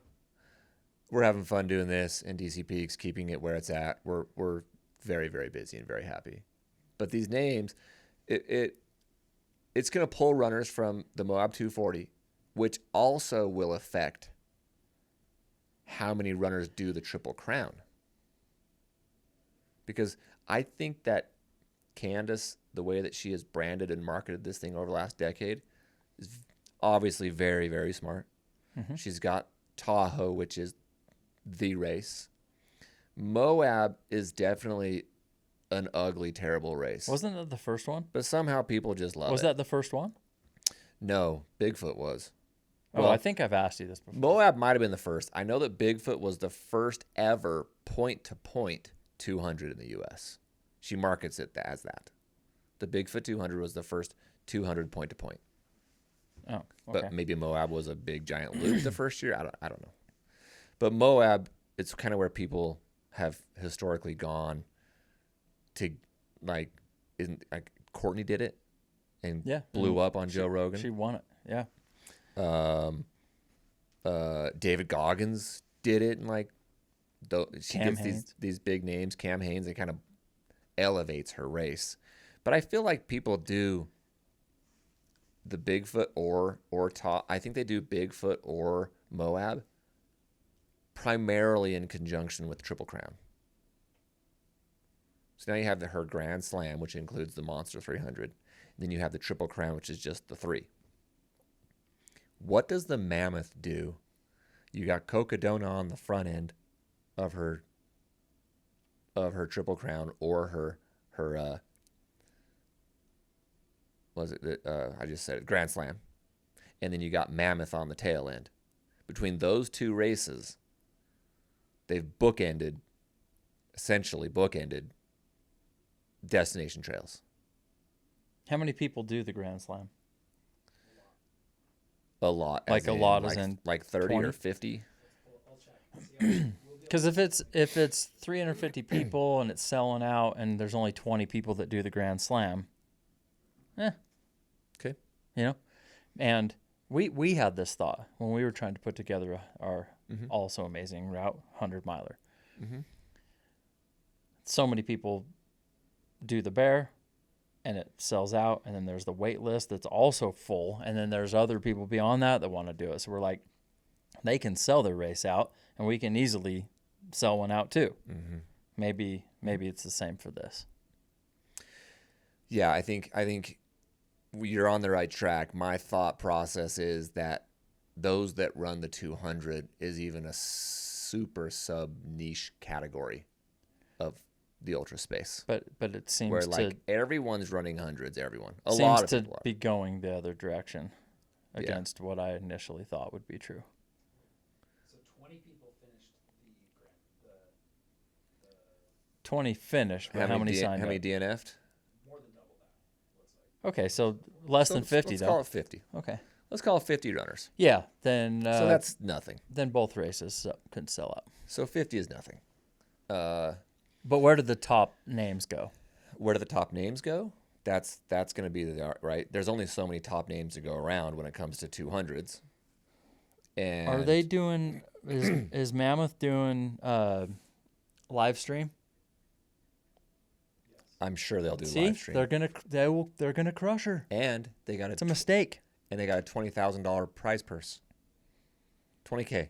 we're having fun doing this, and DC Peaks keeping it where it's at. We're very, very busy and very happy. But these names, it's going to pull runners from the Moab 240, which also will affect how many runners do the Triple Crown. Because I think that Candace, the way that she has branded and marketed this thing over the last decade, is obviously very, very smart. Mhm. She's got Tahoe, which is the race. Moab is definitely an ugly, terrible race. Wasn't that the first one? But somehow people just love Was it. that the first one? No, Bigfoot was. Oh, Well, I think I've asked you this before. Moab might have been the first. I know that Bigfoot was the first ever point-to-point 200 in the U.S. She markets it as that. The Bigfoot 200 was the first 200 point-to-point. Oh, okay. But maybe Moab was a big giant loop the first year. I don't know. But Moab, it's kind of where people have historically gone to, like, Courtney did it and blew up on Joe Rogan. She won it. Yeah. David Goggins did it, and like she Cam gets these big names. Cam Hanes, it kind of elevates her race. But I feel like people do the Bigfoot or top. I think they do Bigfoot or Moab primarily in conjunction with Triple Crown. So now you have her Grand Slam, which includes the Monster 300. And then you have the Triple Crown, which is just the 3. What does the Mammoth do? You got Cocodona on the front end of her Triple Crown or her I just said it, Grand Slam. And then you got Mammoth on the tail end. Between those two races, they've essentially bookended destination trails. How many people do the Grand Slam? A lot. Like a lot as in like 30 20? or 50. I'll check. Because if it's 350 people and it's selling out and there's only 20 people that do the Grand Slam, Okay. You know, and we had this thought when we were trying to put together our also amazing route 100 miler. Mm-hmm. So many people do the bear and it sells out, and then there's the wait list that's also full, and then there's other people beyond that want to do it. So we're like, they can sell their race out and we can easily sell one out too. Mm-hmm. Maybe it's the same for this. Yeah, I think you're on the right track. My thought process is that those that run the 200 is even a super sub niche category of the ultra space. But it seems where to like everyone's running hundreds. Everyone, a seems lot of to people are. be going the other direction against what I initially thought would be true. So 20 people finished the 20 finished, but how many signed How many up? DNF'd? more than double that, looks like. Okay, so less than 50 let's though. call it 50. Okay. Let's call it 50 runners. Yeah, then So that's nothing. then both races couldn't sell out. So 50 is nothing. But where did the top names go? Where do the top names go? That's going to be the right. There's only so many top names to go around when it comes to 200s. And Are they doing is Mammoth doing live stream? I'm sure they'll do See? live stream. They're gonna crush her. And they got It's a mistake. and they got a $20,000 prize purse. $20K.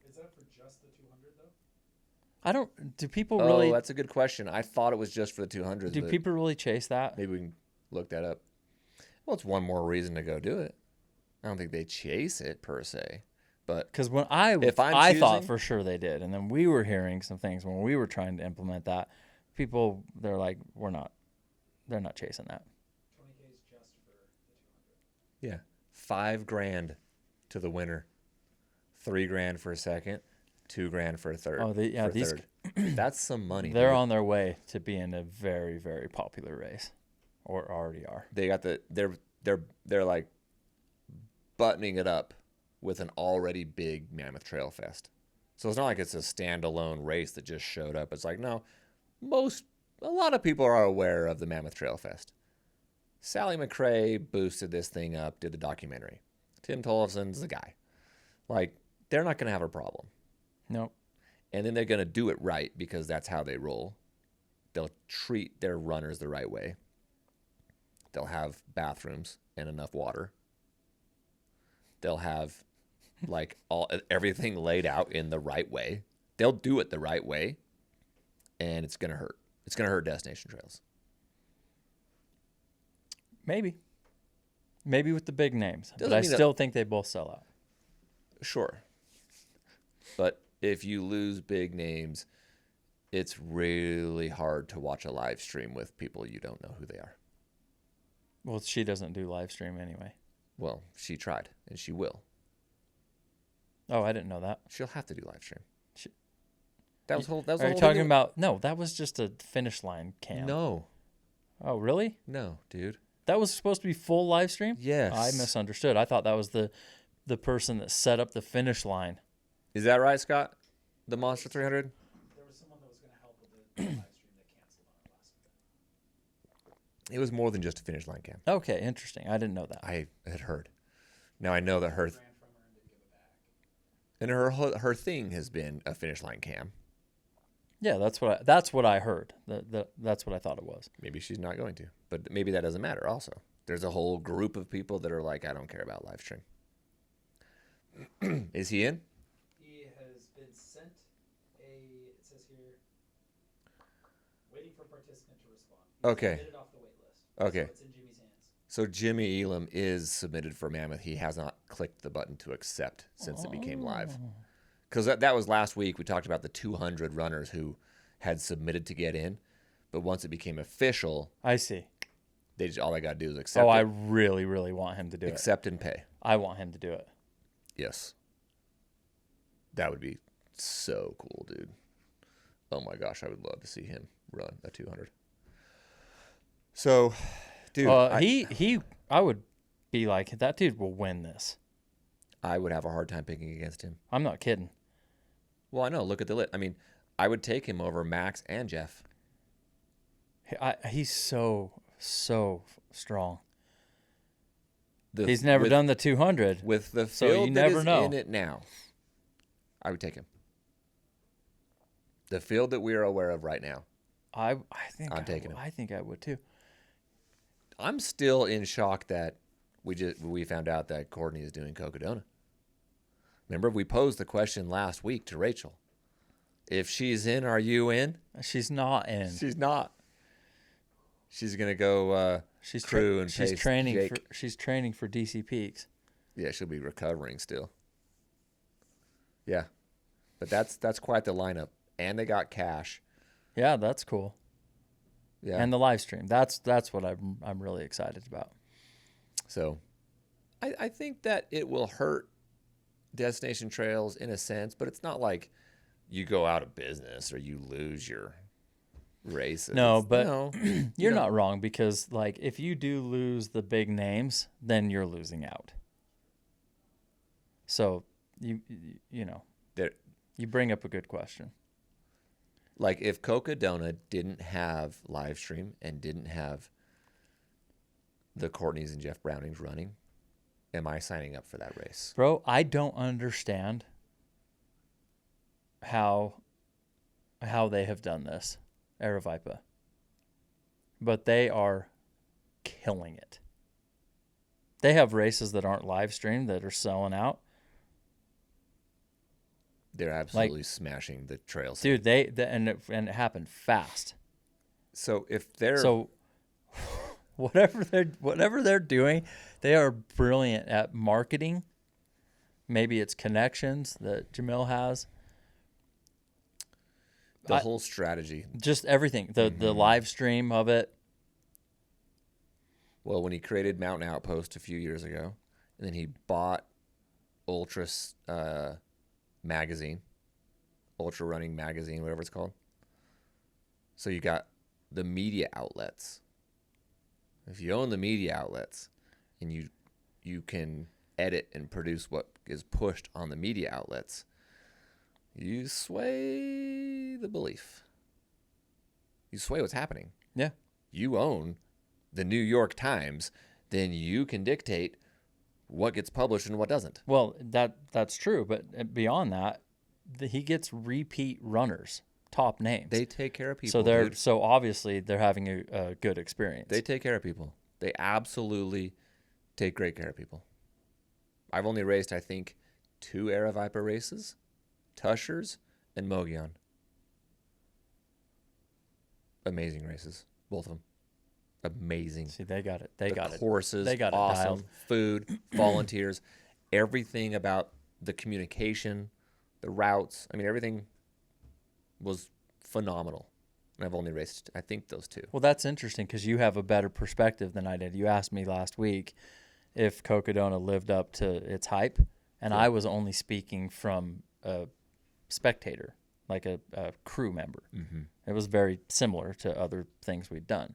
Is that for just the 200 though? I don't. Do people Oh, really? that's a good question. I thought it was just for the 200s. Do but people really chase that? maybe we can look that up. Well, it's one more reason to go do it. I don't think they chase it per se, but Because when If I'm I thought choosing- for sure they did, and then we were hearing some things when we were trying to implement that. People, they're like, they're not chasing that. 20K is just for the 200. yeah, $5,000 to the winner, $3,000 for a second, $2,000 for a third. Oh, these third. That's some money. they're dude. on their way to being a very, very popular race, or already are. They got they're like buttoning it up with an already big Mammoth Trail Fest. So it's not like it's a standalone race that just showed up. It's like, no, a lot of people are aware of the Mammoth Trail Fest. Sally McRae boosted this thing up, did a documentary. Tim Tollefson's the guy. Like, they're not going to have a problem. Nope. And then they're going to do it right because that's how they roll. They'll treat their runners the right way. They'll have bathrooms and enough water. They'll have like everything laid out in the right way. They'll do it the right way, and it's going to hurt. It's going to hurt destination trails. Maybe with the big names, Doesn't but I mean still think they both sell out. Sure. But if you lose big names, it's really hard to watch a live stream with people you don't know who they are. Well, she doesn't do live stream anyway. Well, she tried, and she will. Oh, I didn't know that. She'll have to do live stream. She- That was whole. That was Are the you whole talking thing. about? No, that was just a finish line cam. No, Oh, really? no, dude. That was supposed to be full live stream? Yes. I misunderstood. I thought that was the person that set up the finish line. Is that right, Scott? The Monster 300? There was someone that was going to help with the live stream that canceled on our last minute. It was more than just a finish line cam. Okay, interesting. I didn't know that. I had heard. Now I know that her Ran from her and didn't give it back. and her thing has been a finish line cam. Yeah, that's what I heard. That's what I thought it was. Maybe she's not going to, but maybe that doesn't matter. Also, there's a whole group of people that are like, I don't care about live stream. Is he in? He has been sent it says here, waiting for participant to respond. He was Okay. submitted off the wait list. Okay. So it's in Jimmy's hands. So Jimmy Elam is submitted for Mammoth. He has not clicked the button to accept since it became live. Because that was last week. We talked about the 200 runners who had submitted to get in, but once it became official, I see. all they got to do is accept. I it, really, really want him to do it. accept and pay. I want him to do it. Yes, that would be so cool, dude. Oh my gosh, I would love to see him run a 200. So, dude, I would be like, that dude will win this. I would have a hard time picking against him. I'm not kidding. Well, I know. Look at the list. I mean, I would take him over Max and Jeff. He's so strong. The- He's never with- done the 200. with the So field you that never is know. in it now. I would take him. The field that we are aware of right now. I think I'm taking him. I think I would too. I'm still in shock that we found out that Courtney is doing Cocodona. Remember, we posed the question last week to Rachel. If she's in, are you in? She's not in. She's not. She's gonna go crew and she's pace training Jake. she's training for DC Peaks. Yeah, she'll be recovering still. Yeah, but that's quite the lineup, and they got cash. Yeah, that's cool. Yeah, And the live stream. That's what I'm really excited about. so I think that it will hurt Destination Trails in a sense, but it's not like you go out of business or you lose your races. No, but no, You're not wrong, because like if you do lose the big names, then you're losing out. So you know, there. you bring up a good question. Like if Cocodona didn't have live stream and didn't have the Courtneys and Jeff Brownings running, am I signing up for that race? Bro, I don't understand how they have done this, Aravaipa. But they are killing it. They have races that aren't live streamed that are selling out. They're absolutely smashing the trails. Dude, and it happened fast. So if they're So whatever they're doing, they are brilliant at marketing. Maybe it's connections that Jamil has. the whole strategy. Just everything. The live stream of it. Well, when he created Mountain Outpost a few years ago, and then he bought Ultra magazine, Ultra Running magazine, whatever it's called. So you got the media outlets. If you own the media outlets, and you can edit and produce what is pushed on the media outlets, you sway the belief. You sway what's happening. Yeah. You own the New York Times, then you can dictate what gets published and what doesn't. Well, that's true, but beyond that, he gets repeat runners, top names. They take care of people. So obviously they're having a good experience. They take care of people. They absolutely take great care of people. I've only raced, I think, 2 Aravaipa races, Tushers and Mogollon. Amazing races, both of them. Amazing. See, they got it. The They got it. courses, They got it awesome. dialed. Food, volunteers, everything about the communication, the routes. I mean, everything was phenomenal. And I've only raced, I think, those 2. Well, that's interesting because you have a better perspective than I did. You asked me last week if Cocodona lived up to its hype, and I was only speaking from a spectator, like a crew member. Mm-hmm. It was very similar to other things we'd done.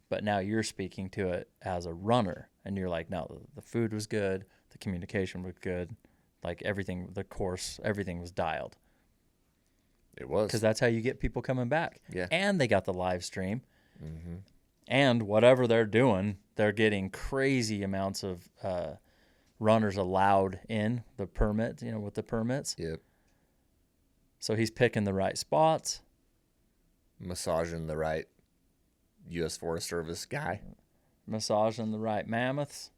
But now you're speaking to it as a runner, and you're like, no, the food was good, the communication was good, like everything, the course, everything was dialed. It was. Because that's how you get people coming back. Yeah. And they got the live stream. Mm-hmm. And whatever they're doing, they're getting crazy amounts of runners allowed in the permit, with the permits. Yep. So he's picking the right spots. Massaging the right U.S. Forest Service guy. Massaging the right mammoths.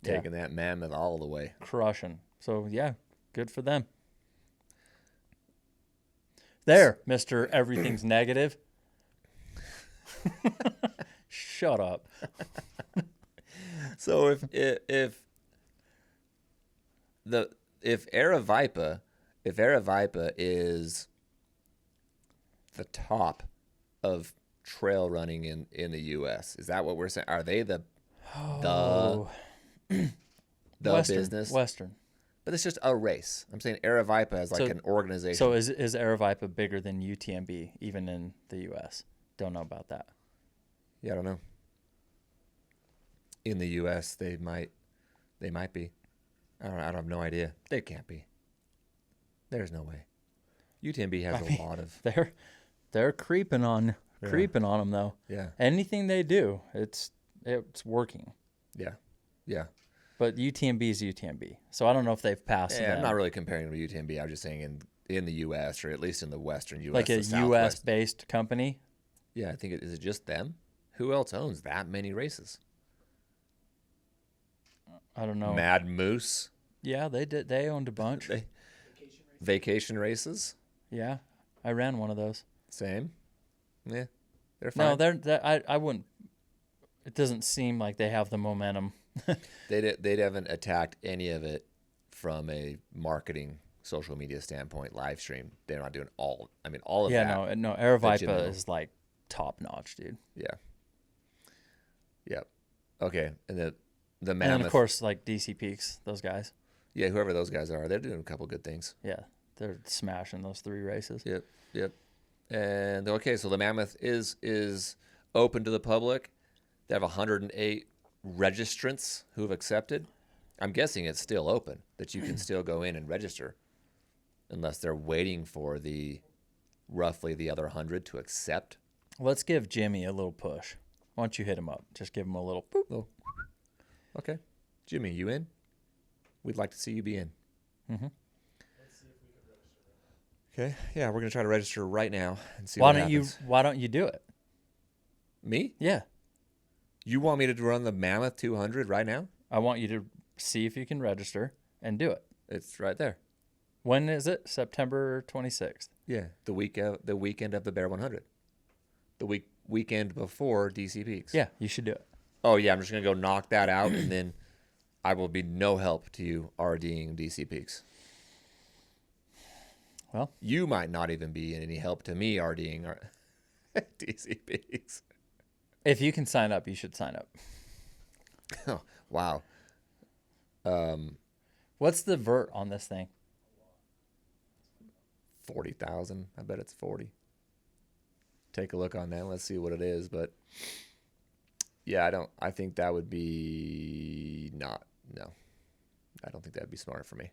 Taking that mammoth all the way. Crushing. So, yeah, good for them. There, Mr. Everything's Negative. Shut up. So if Aravaipa is the top of trail running in the U.S., is that what we're saying? Are they the business? Western. But it's just a race. I'm saying Aravaipa as like an organization. So is Aravaipa bigger than UTMB even in the U.S.? Don't know about that. Yeah, I don't know. In the U.S., they might be. I don't have no idea. They can't be. There's no way. UTMB has a lot of. They're creeping on them though. Yeah. Anything they do, it's working. Yeah. Yeah. But UTMB is UTMB, so I don't know if they've passed. Yeah, I'm not really comparing them to UTMB. I'm just saying in the U.S. or at least in the Western U.S. Like a U.S. based company. Yeah, I think is it just them? Who else owns that many races? I don't know. Mad Moose. Yeah, they did. They owned a bunch. Vacation races. Yeah, I ran one of those. Same. Yeah, they're fine. No, I wouldn't. It doesn't seem like they have the momentum. They haven't attacked any of it from a marketing social media standpoint. Live stream, they're not doing all. I mean, all of that. Yeah, no. Aravaipa is like top notch, dude. Yeah. Yep. Okay, and the Mammoth. And then of course, like DC Peaks, those guys. Yeah, whoever those guys are, they're doing a couple good things. Yeah, they're smashing those 3 races. Yep. And okay, so the Mammoth is open to the public. They have 108 registrants who have accepted. I'm guessing it's still open, that you can still go in and register, unless they're waiting for roughly the other 100 to accept. Let's give Jimmy a little push. Why don't you hit him up? Just give him a little boop. Okay. Jimmy, you in? We'd like to see you be in. Mm-hmm. Let's see if we can register. Okay. Yeah, we're going to try to register right now and see what happens. Why don't you do it? Me? Yeah. You want me to run the Mammoth 200 right now? I want you to see if you can register and do it. It's right there. When is it? September 26th. Yeah, the weekend of the Bear 100. The weekend before DC Peaks. Yeah, you should do it. Oh yeah, I'm just gonna go knock that out, and then I will be no help to you RDing DC Peaks. Well, you might not even be any help to me RDing DC Peaks. If you can sign up, you should sign up. Oh, wow. What's the vert on this thing? 40,000. I bet it's 40. Take a look on that. Let's see what it is. But yeah, I think that would be no. I don't think that'd be smart for me.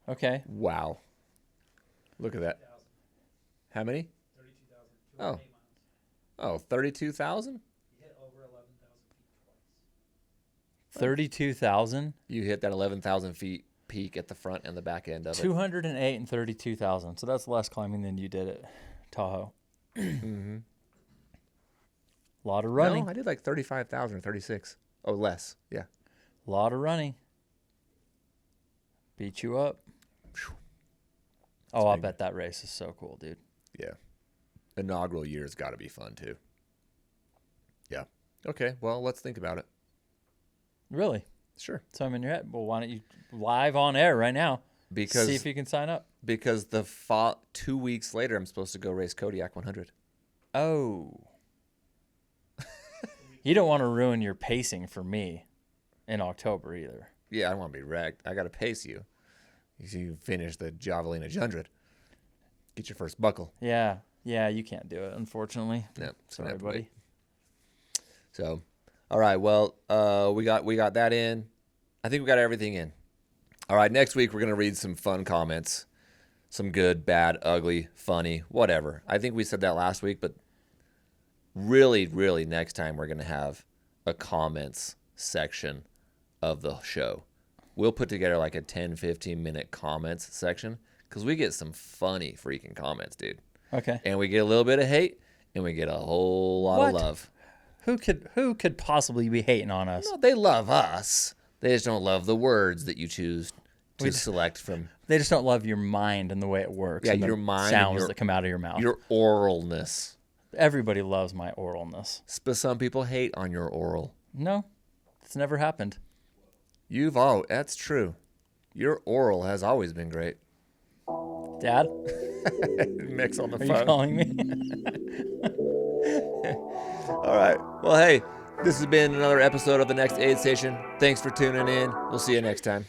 Okay. Wow. Look at that. How many? 32,000. 208 miles. Oh, 32,000? You hit over 11,000 feet twice. 32,000? You hit that 11,000 feet peak at the front and the back end of it. 208 and 32,000. So that's less climbing than you did at Tahoe. Mm-hmm. A lot of running. No, I did like 35,000 or 36. Oh, less. Yeah. A lot of running. Beat you up. Oh, I bet that race is so cool, dude. Yeah. Inaugural year's got to be fun, too. Yeah. Okay, well, let's think about it. Really? Sure. So I'm in your head. Well, why don't you live on air right now? Because see if you can sign up. Because 2 weeks later, I'm supposed to go race Kodiak 100. Oh. You don't want to ruin your pacing for me in October either. Yeah, I don't want to be wrecked. I got to pace you. You finish the Javelina 100. Get your first buckle. Yeah. Yeah, you can't do it, unfortunately. Yep. Sorry, buddy. So, all right. Well, we got that in. I think we got everything in. All right. Next week we're gonna read some fun comments, some good, bad, ugly, funny, whatever. I think we said that last week, but really, really, next time we're gonna have a comments section of the show. We'll put together like a 10, 15-minute comments section because we get some funny freaking comments, dude. Okay. And we get a little bit of hate, and we get a whole lot of love. Who could possibly be hating on us? No, they love us. They just don't love the words that you choose to select from. They just don't love your mind and the way it works. Yeah, and your the mind sounds and that come out of your mouth. Your oralness. Everybody loves my oralness. But some people hate on your oral. No, it's never happened. That's true. Your oral has always been great. Dad? Mix on the Are phone. you calling me? All right. Well, hey, this has been another episode of The Next Aid Station. Thanks for tuning in. We'll see you next time.